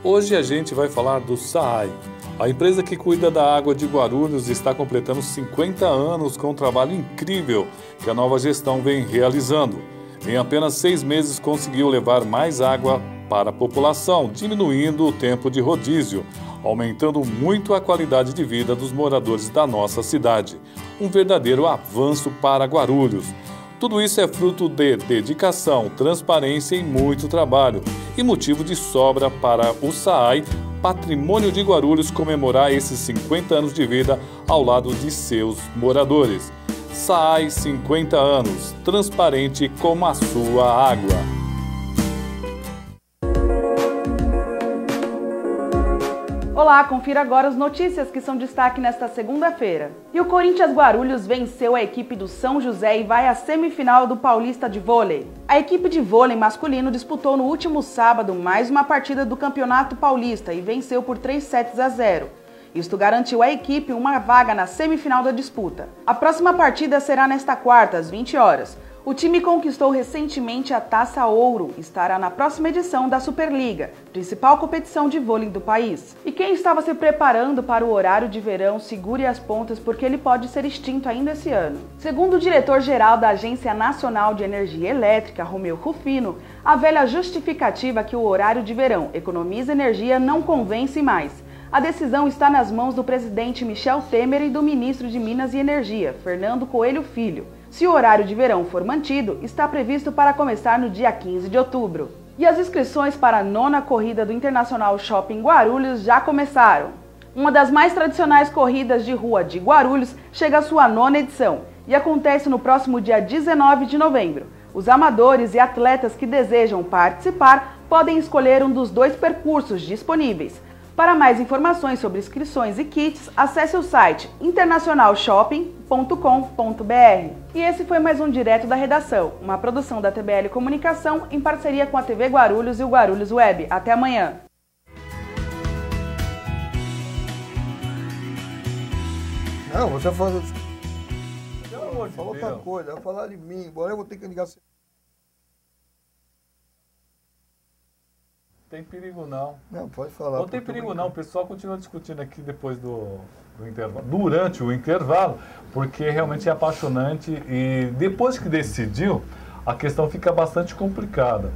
[SPEAKER 3] Hoje a gente vai falar do SAAI. A empresa que cuida da água de Guarulhos está completando 50 anos com um trabalho incrível que a nova gestão vem realizando. Em apenas 6 meses conseguiu levar mais água para a população, diminuindo o tempo de rodízio, aumentando muito a qualidade de vida dos moradores da nossa cidade. Um verdadeiro avanço para Guarulhos. Tudo isso é fruto de dedicação, transparência e muito trabalho, e motivo de sobra para o SAAI, Patrimônio de Guarulhos, comemorar esses 50 anos de vida ao lado de seus moradores. SAAI 50 anos, transparente como a sua água.
[SPEAKER 2] Olá, confira agora as notícias que são destaque nesta segunda-feira. E o Corinthians Guarulhos venceu a equipe do São José e vai à semifinal do Paulista de Vôlei. A equipe de vôlei masculino disputou no último sábado mais uma partida do Campeonato Paulista e venceu por 3-0. Isto garantiu à equipe uma vaga na semifinal da disputa. A próxima partida será nesta quarta, às 20 horas. O time conquistou recentemente a Taça Ouro e estará na próxima edição da Superliga, principal competição de vôlei do país. E quem estava se preparando para o horário de verão, segure as pontas porque ele pode ser extinto ainda esse ano. Segundo o diretor-geral da Agência Nacional de Energia Elétrica, Romeu Rufino, a velha justificativa que o horário de verão economiza energia não convence mais. A decisão está nas mãos do presidente Michel Temer e do ministro de Minas e Energia, Fernando Coelho Filho. Se o horário de verão for mantido, está previsto para começar no dia 15 de outubro. E as inscrições para a 9ª corrida do Internacional Shopping Guarulhos já começaram. Uma das mais tradicionais corridas de rua de Guarulhos chega à sua 9ª edição e acontece no próximo dia 19 de novembro. Os amadores e atletas que desejam participar podem escolher um dos 2 percursos disponíveis. Para mais informações sobre inscrições e kits, acesse o site internacionalshopping.com.br. E esse foi mais um Direto da Redação, uma produção da TBL Comunicação em parceria com a TV Guarulhos e o Guarulhos Web. Até amanhã!
[SPEAKER 6] Não, você falou outra coisa, vai falar de mim, agora eu vou ter que ligar.
[SPEAKER 3] Tem perigo não.
[SPEAKER 6] Não, pode falar.
[SPEAKER 3] Não tem perigo não, o pessoal continua discutindo aqui depois do intervalo, durante o intervalo, porque realmente é apaixonante e depois que decidiu, a questão fica bastante complicada.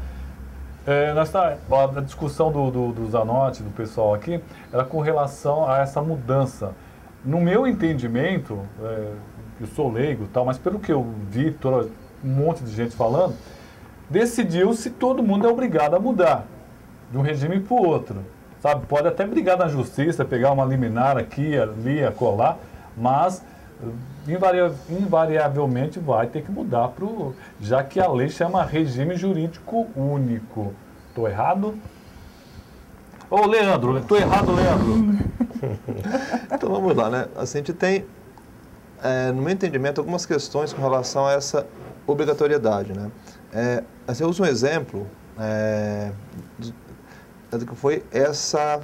[SPEAKER 3] A discussão do Zanotti, do pessoal aqui, era com relação a essa mudança. No meu entendimento, eu sou leigo e tal, mas pelo que eu vi, um monte de gente falando, decidiu-se todo mundo é obrigado a mudar de um regime para o outro, sabe? Pode até brigar na justiça, pegar uma liminar aqui, ali, acolá, mas invariavelmente vai ter que mudar já que a lei chama regime jurídico único. Estou errado? Ô, Leandro, estou errado, Leandro?
[SPEAKER 7] Então vamos lá, né? Assim, a gente tem, no meu entendimento, algumas questões com relação a essa obrigatoriedade, né? Assim, eu uso um exemplo que foi essa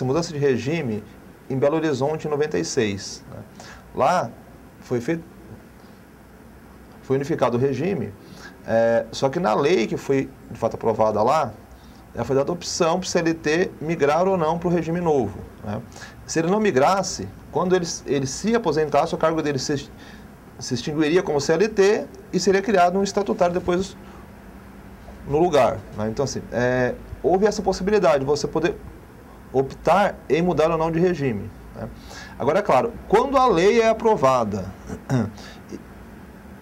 [SPEAKER 7] mudança de regime em Belo Horizonte em 96. Né? Lá foi unificado o regime, só que na lei que foi de fato aprovada lá, foi dada a opção para o CLT migrar ou não para o regime novo. Né? Se ele não migrasse, quando ele se aposentasse, o cargo dele se extinguiria como CLT e seria criado um estatutário depois no lugar. Né? Então, assim, houve essa possibilidade de você poder optar em mudar ou não de regime. Né? Agora, é claro, quando a lei é aprovada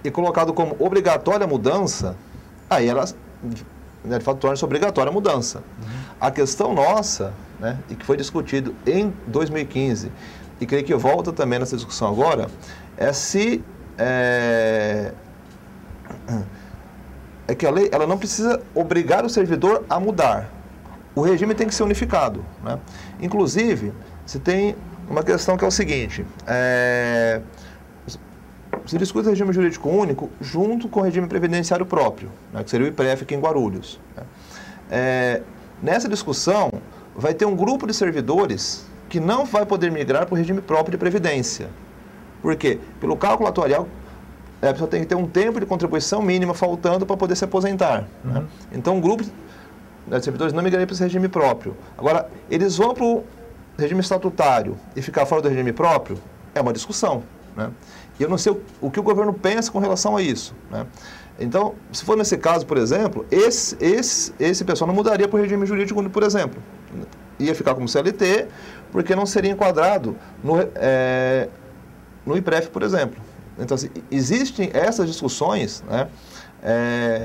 [SPEAKER 7] e colocado como obrigatória a mudança, aí ela, de fato, torna-se obrigatória a mudança. A questão nossa, né, e que foi discutido em 2015, e creio que volta também nessa discussão agora, é se que a lei ela não precisa obrigar o servidor a mudar. O regime tem que ser unificado. Né? Inclusive, se tem uma questão que é o seguinte, se discute o regime jurídico único junto com o regime previdenciário próprio, né, que seria o IPREF aqui em Guarulhos. Né? Nessa discussão, vai ter um grupo de servidores que não vai poder migrar para o regime próprio de previdência. Por quê? Pelo cálculo atuarial, a pessoa tem que ter um tempo de contribuição mínima faltando para poder se aposentar. Né? Então, um grupo de servidores não migrariam para esse regime próprio. Agora, eles vão para o regime estatutário e ficar fora do regime próprio? É uma discussão. Né? E eu não sei o que o governo pensa com relação a isso. Né? Então, se for nesse caso, por exemplo, esse pessoal não mudaria para o regime jurídico, por exemplo. Ia ficar como CLT, porque não seria enquadrado no IPREF, por exemplo. Então, assim, existem essas discussões, né,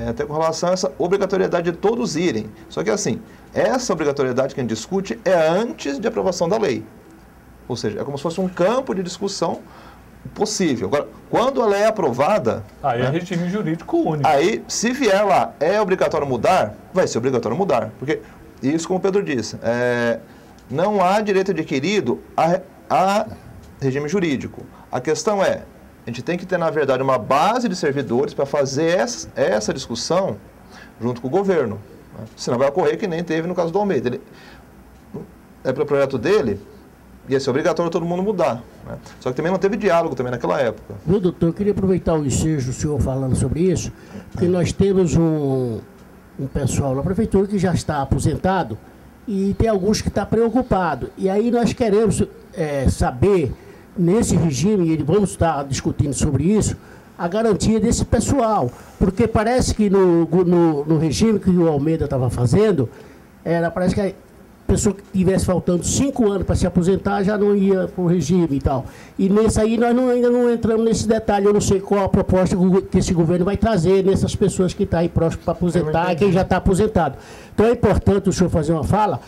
[SPEAKER 7] até com relação a essa obrigatoriedade de todos irem. Só que, assim, essa obrigatoriedade que a gente discute é antes de aprovação da lei. Ou seja, é como se fosse um campo de discussão possível. Agora, quando a lei é aprovada...
[SPEAKER 3] Aí é regime jurídico único.
[SPEAKER 7] Aí, se vier lá, é obrigatório mudar, vai ser obrigatório mudar. Porque, isso como o Pedro disse, não há direito adquirido a regime jurídico. A questão é, a gente tem que ter, na verdade, uma base de servidores para fazer essa discussão junto com o governo. Né? Senão vai ocorrer que nem teve no caso do Almeida. Pelo projeto dele, ia ser obrigatório todo mundo mudar. Né? Só que também não teve diálogo também naquela época.
[SPEAKER 8] Viu, doutor? Eu queria aproveitar o ensejo do senhor falando sobre isso, porque nós temos um pessoal na prefeitura que já está aposentado e tem alguns que estão preocupados. E aí nós queremos saber, nesse regime, e vamos estar discutindo sobre isso, a garantia desse pessoal. Porque parece que no regime que o Almeida estava fazendo, parece que a pessoa que estivesse faltando 5 anos para se aposentar já não ia para o regime e tal. E nesse aí nós ainda não entramos nesse detalhe. Eu não sei qual a proposta que esse governo vai trazer nessas pessoas que estão aí próximo para aposentar e quem já está aposentado. Então é importante o senhor fazer uma fala,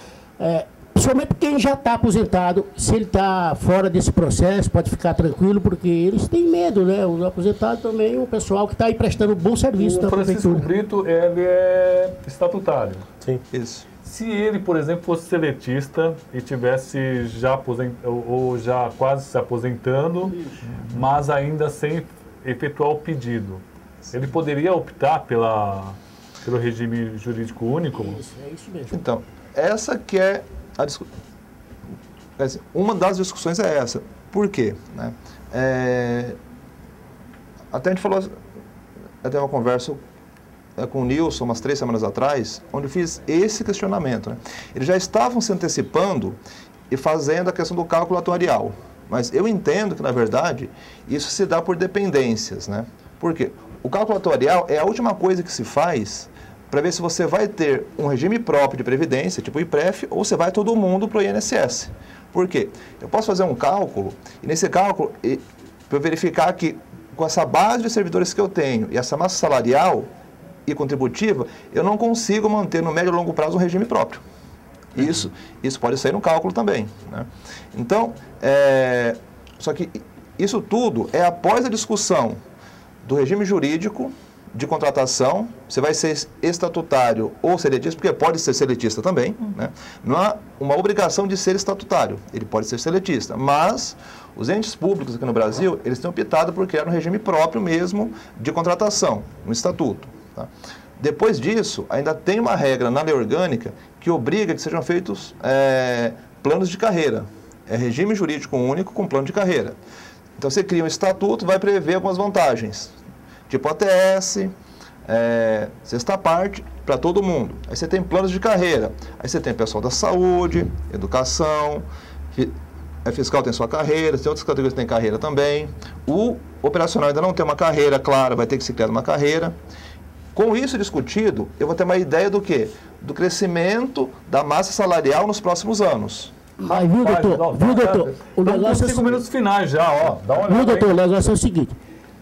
[SPEAKER 8] principalmente quem já está aposentado, se ele está fora desse processo, pode ficar tranquilo, porque eles têm medo, né? Os aposentados também, o pessoal que está aí prestando bom serviço na prefeitura.
[SPEAKER 3] O Francisco Brito, ele é estatutário.
[SPEAKER 5] Sim.
[SPEAKER 7] Isso.
[SPEAKER 3] Se ele, por exemplo, fosse seletista e tivesse já ou já quase se aposentando, mas ainda sem efetuar o pedido, ele poderia optar pelo regime jurídico único?
[SPEAKER 8] É isso mesmo.
[SPEAKER 7] Então, essa que é a discussão. Uma das discussões é essa. Por quê? Né? Até a gente falou, até uma conversa com o Nilson, umas 3 semanas atrás, onde eu fiz esse questionamento. Né? Eles já estavam se antecipando e fazendo a questão do cálculo atuarial. Mas eu entendo que, na verdade, isso se dá por dependências. Né? Por quê? O cálculo atuarial é a última coisa que se faz para ver se você vai ter um regime próprio de previdência, tipo o IPREF, ou você vai todo mundo para o INSS. Por quê? Eu posso fazer um cálculo, e nesse cálculo, para eu verificar que com essa base de servidores que eu tenho e essa massa salarial e contributiva, eu não consigo manter no médio e longo prazo um regime próprio. Isso pode sair no cálculo também. Né? Então, só que isso tudo é após a discussão do regime jurídico de contratação, você vai ser estatutário ou seletista, porque pode ser seletista também, né? Não há uma obrigação de ser estatutário, ele pode ser seletista, mas os entes públicos aqui no Brasil, eles têm optado por criar um regime próprio mesmo de contratação, um estatuto. Tá? Depois disso, ainda tem uma regra na lei orgânica que obriga que sejam feitos planos de carreira, regime jurídico único com plano de carreira. Então você cria um estatuto, vai prever algumas vantagens, tipo ATS, sexta parte, para todo mundo. Aí você tem planos de carreira, aí você tem pessoal da saúde, educação, fiscal tem sua carreira, tem outras categorias que têm carreira também. O operacional ainda não tem uma carreira clara, vai ter que se criar uma carreira. Com isso discutido, eu vou ter uma ideia do quê? Do crescimento da massa salarial nos próximos anos.
[SPEAKER 8] Mas viu, doutor? O negócio é
[SPEAKER 3] 5 minutos finais já, ó. Dá uma olhada.
[SPEAKER 8] Viu, doutor? O negócio é o seguinte.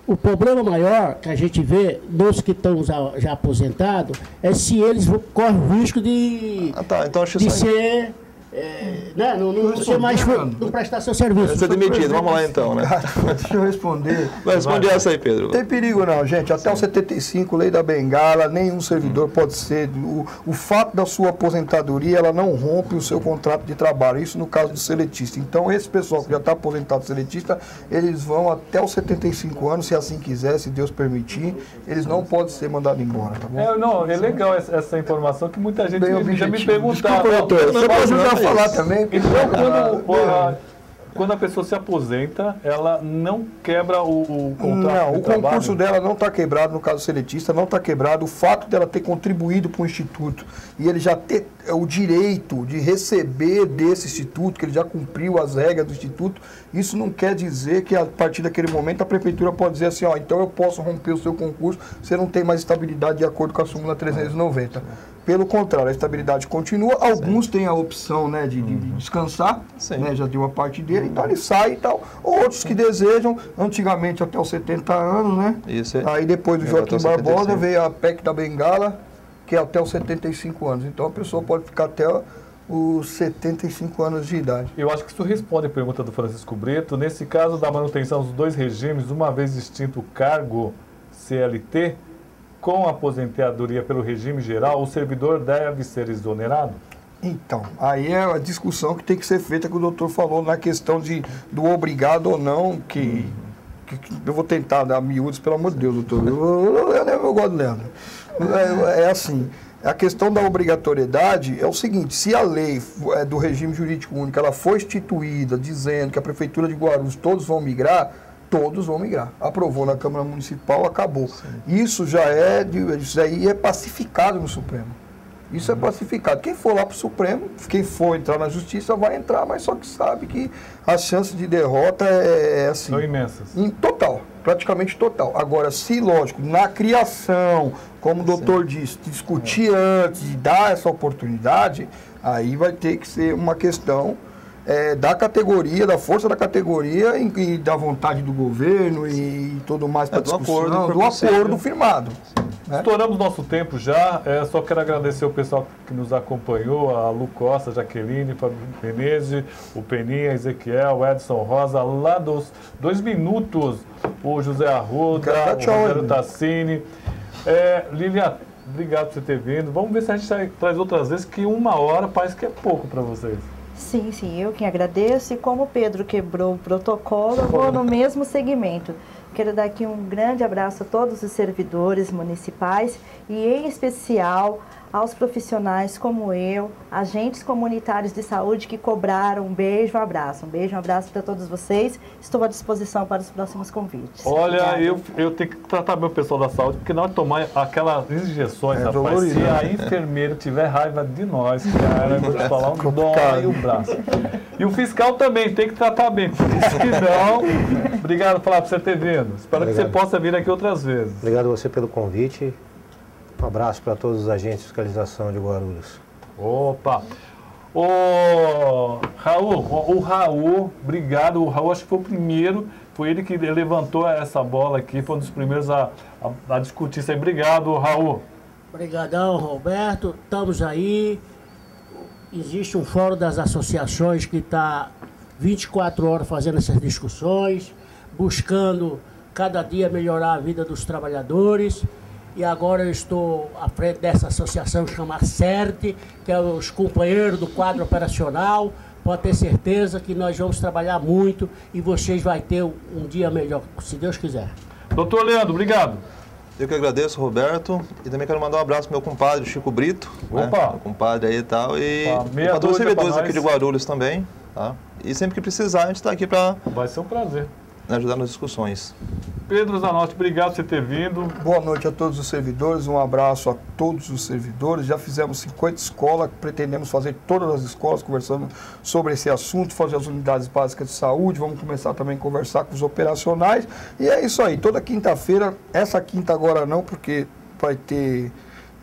[SPEAKER 8] O problema maior que a gente vê dos que estão já aposentados é se eles correm o risco de ser... não ser mais... não prestar seu serviço.
[SPEAKER 7] Ser demitido. Vamos lá então, né?
[SPEAKER 6] Deixa eu responder.
[SPEAKER 7] Vai responder essa aí, Pedro.
[SPEAKER 6] Não tem perigo não, gente. Até o 75, lei da bengala, nenhum servidor pode ser... O fato da sua aposentadoria, ela não rompe o seu contrato de trabalho. Isso no caso do seletista. Então, esse pessoal que já está aposentado seletista, eles vão até os 75 anos, se assim quiser, se Deus permitir, eles não podem ser mandados embora, tá bom?
[SPEAKER 3] É legal essa informação que muita gente já me perguntava.
[SPEAKER 6] Desculpa, doutor, você pode ajudar a falar também.
[SPEAKER 3] Então, quando a pessoa se aposenta, ela não quebra o contrato
[SPEAKER 6] Não, o concurso dela não está quebrado, no caso seletista, não está quebrado. O fato dela ter contribuído para o Instituto e ele já ter o direito de receber desse Instituto, que ele já cumpriu as regras do Instituto, isso não quer dizer que a partir daquele momento a Prefeitura pode dizer assim, ó, então eu posso romper o seu concurso, você não tem mais estabilidade de acordo com a súmula 390. Pelo contrário, a estabilidade continua. Alguns têm a opção, né, de descansar, né, já deu a parte dele, então ele sai e tal. Outros que desejam, antigamente até os 70 anos, né?
[SPEAKER 7] Isso.
[SPEAKER 6] Aí depois do Joaquim Barbosa veio a PEC da Bengala, que é até os 75 anos. Então a pessoa pode ficar até os 75 anos de idade.
[SPEAKER 3] Eu acho que isso responde a pergunta do Francisco Brito. Nesse caso da manutenção dos 2 regimes, uma vez extinto o cargo CLT, com a aposentadoria pelo regime geral, o servidor deve ser exonerado?
[SPEAKER 6] Então, aí é a discussão que tem que ser feita, que o doutor falou na questão do obrigado ou não, que eu vou tentar dar miúdos, pelo amor de Deus, doutor. Eu gosto do Leandro. É assim, a questão da obrigatoriedade é o seguinte: se a lei do regime jurídico único ela foi instituída dizendo que a Prefeitura de Guarulhos todos vão migrar, todos vão migrar. Aprovou na Câmara Municipal, acabou. Sim. Isso aí é pacificado no Supremo. Isso é pacificado. Quem for lá para o Supremo, quem for entrar na Justiça vai entrar, mas só que sabe que as chances de derrota é assim...
[SPEAKER 3] São imensas.
[SPEAKER 6] Total, praticamente total. Agora, se, lógico, na criação, como o doutor disse, discutir antes de dar essa oportunidade, aí vai ter que ser uma questão da categoria, da força da categoria e da vontade do governo e tudo mais para discussão, do acordo firmado. Né?
[SPEAKER 3] Estouramos nosso tempo já, só quero agradecer o pessoal que nos acompanhou, a Lu Costa, a Jaqueline, Fábio Menezes, o Peninha, Ezequiel, o Edson Rosa, lá dos 2 minutos, o José Arruda, o Rogério Tassini. Lilian, obrigado por você ter vindo. Vamos ver se a gente traz outras vezes, que 1 hora parece que é pouco para vocês.
[SPEAKER 4] Sim, eu que agradeço. E como o Pedro quebrou o protocolo, eu vou no mesmo segmento. Quero dar aqui um grande abraço a todos os servidores municipais e, em especial, aos profissionais como eu, agentes comunitários de saúde que cobraram. Um beijo, um abraço. Um beijo, um abraço para todos vocês. Estou à disposição para os próximos convites.
[SPEAKER 3] Olha, eu tenho que tratar meu pessoal da saúde, porque não é tomar aquelas injeções, rapaz. Se a enfermeira tiver raiva de nós, cara, eu vou te falar, dói o braço. E o fiscal também tem que tratar bem, porque se não... Obrigado, Flávio, por você ter vindo. Espero que você possa vir aqui outras vezes.
[SPEAKER 5] Obrigado a você pelo convite. Um abraço para todos os agentes de fiscalização de Guarulhos.
[SPEAKER 3] Opa! O Raul, obrigado. O Raul acho que foi o primeiro, foi ele que levantou essa bola aqui, foi um dos primeiros a discutir isso aí. Obrigado, Raul.
[SPEAKER 8] Obrigadão, Roberto. Estamos aí. Existe um fórum das associações que está 24 horas fazendo essas discussões, buscando cada dia melhorar a vida dos trabalhadores. E agora eu estou à frente dessa associação chamada CERT, que é os companheiros do quadro operacional. Pode ter certeza que nós vamos trabalhar muito e vocês vão ter um dia melhor, se Deus quiser.
[SPEAKER 3] Doutor Leandro, obrigado.
[SPEAKER 7] Eu que agradeço, Roberto, e também quero mandar um abraço pro meu compadre, Chico Brito.
[SPEAKER 3] Opa!
[SPEAKER 7] Né? Meu compadre aí e tal, e para todos os servidores aqui de Guarulhos também, tá? E sempre que precisar, a gente está aqui para...
[SPEAKER 3] Vai ser um prazer.
[SPEAKER 7] Ajudar nas discussões.
[SPEAKER 3] Pedro Zanotti, obrigado por você ter vindo.
[SPEAKER 6] Boa noite a todos os servidores, um abraço a todos os servidores. Já fizemos 50 escolas, pretendemos fazer todas as escolas, conversando sobre esse assunto, fazer as unidades básicas de saúde, vamos começar também a conversar com os operacionais. E é isso aí, toda quinta-feira, essa quinta agora não, porque vai ter...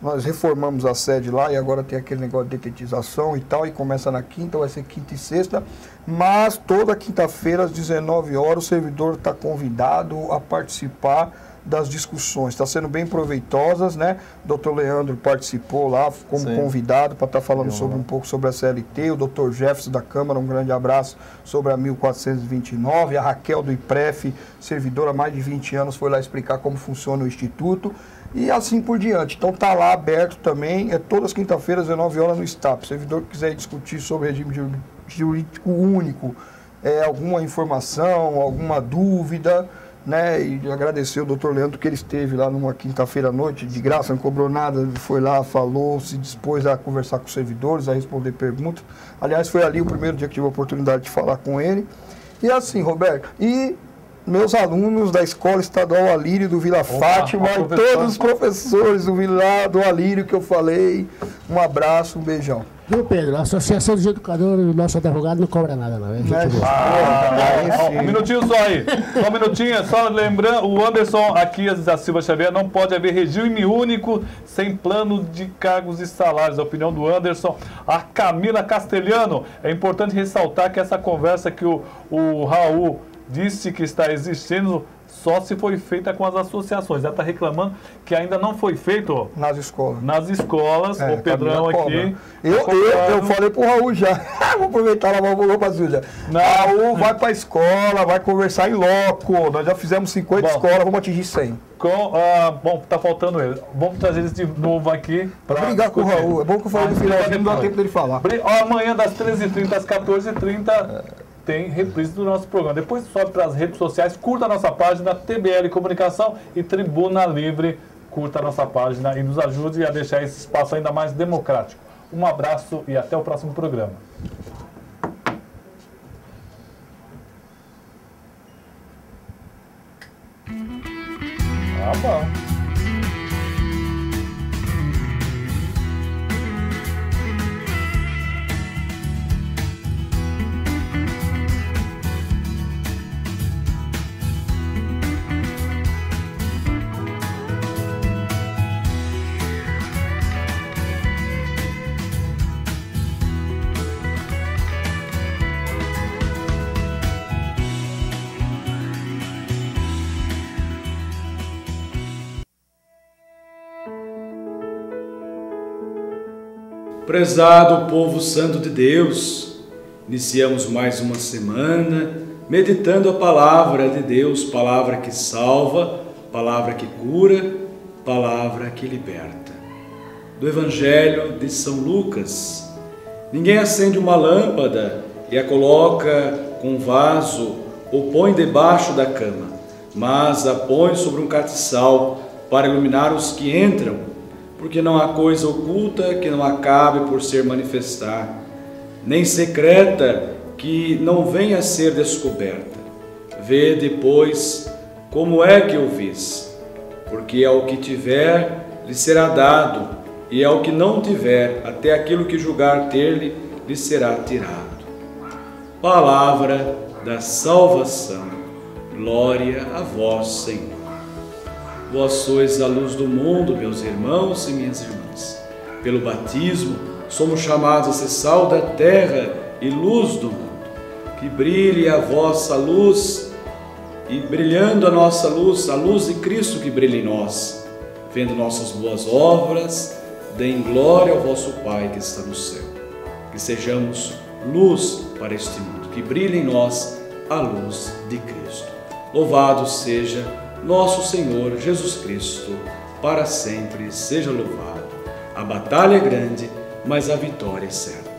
[SPEAKER 6] Nós reformamos a sede lá e agora tem aquele negócio de detetização e tal, e começa na quinta, vai ser quinta e sexta, mas toda quinta-feira às 19 horas o servidor está convidado a participar das discussões. Está sendo bem proveitosas, né? O Dr. Leandro participou lá como convidado para estar falando um pouco sobre a CLT, o Dr. Jefferson da Câmara, um grande abraço sobre a 1429, a Raquel do IPREF, servidora há mais de 20 anos, foi lá explicar como funciona o Instituto. E assim por diante. Então está lá aberto também, todas as quinta-feiras, 19 horas no STAP. O servidor que quiser discutir sobre regime jurídico único, alguma informação, alguma dúvida, né? E agradecer o doutor Leandro que ele esteve lá numa quinta-feira à noite, de graça, não cobrou nada, ele foi lá, falou, se dispôs a conversar com os servidores, a responder perguntas. Aliás, foi ali o primeiro dia que tive a oportunidade de falar com ele. E assim, Roberto, meus alunos da Escola Estadual Alírio do Vila Fátima e todos os professores do Alírio que eu falei, um abraço, um beijão.
[SPEAKER 8] Viu, Pedro? A Associação dos Educadores, o nosso advogado não cobra nada, não.
[SPEAKER 3] Um minutinho só aí. Só um minutinho, só lembrando, o Anderson aqui da Silva Xavier, não pode haver regime único sem plano de cargos e salários. A opinião do Anderson. A Camila Castelhano, é importante ressaltar que essa conversa que o Raul disse que está existindo só se foi feita com as associações. Ela está reclamando que ainda não foi feito
[SPEAKER 6] nas escolas.
[SPEAKER 3] Nas escolas, o Pedrão aqui.
[SPEAKER 6] Eu falei pro Raul já. Vou aproveitar lá, vou pra Zúlia. Raul vai pra escola, vai conversar em loco. Nós já fizemos 50 escolas, vamos atingir 100.
[SPEAKER 3] Bom, tá faltando ele. Vamos trazer eles de novo aqui.
[SPEAKER 6] Pra brigar com o Raul. É bom que eu falei no finalzinho, não dá tempo dele falar.
[SPEAKER 3] Amanhã das 13h30 às 14h30. Tem reprise do nosso programa. Depois sobe para as redes sociais, curta a nossa página TBL Comunicação e Tribuna Livre. Curta a nossa página e nos ajude a deixar esse espaço ainda mais democrático. Um abraço e até o próximo programa. Tá bom.
[SPEAKER 12] Prezado povo santo de Deus, iniciamos mais uma semana meditando a palavra de Deus, palavra que salva, palavra que cura, palavra que liberta. Do Evangelho de São Lucas. Ninguém acende uma lâmpada e a coloca com um vaso ou põe debaixo da cama, mas a põe sobre um castiçal para iluminar os que entram, porque não há coisa oculta que não acabe por ser manifestar, nem secreta que não venha a ser descoberta. Vê depois como é que ouvis, porque ao que tiver lhe será dado, e ao que não tiver, até aquilo que julgar ter-lhe, lhe será tirado. Palavra da salvação. Glória a vós, Senhor. Vós sois a luz do mundo, meus irmãos e minhas irmãs. Pelo batismo, somos chamados a ser sal da terra e luz do mundo. Que brilhe a vossa luz, e brilhando a nossa luz, a luz de Cristo que brilha em nós. Vendo nossas boas obras, deem glória ao vosso Pai que está no céu. Que sejamos luz para este mundo, que brilhe em nós a luz de Cristo. Louvado seja nosso Senhor Jesus Cristo, para sempre seja louvado. A batalha é grande, mas a vitória é certa.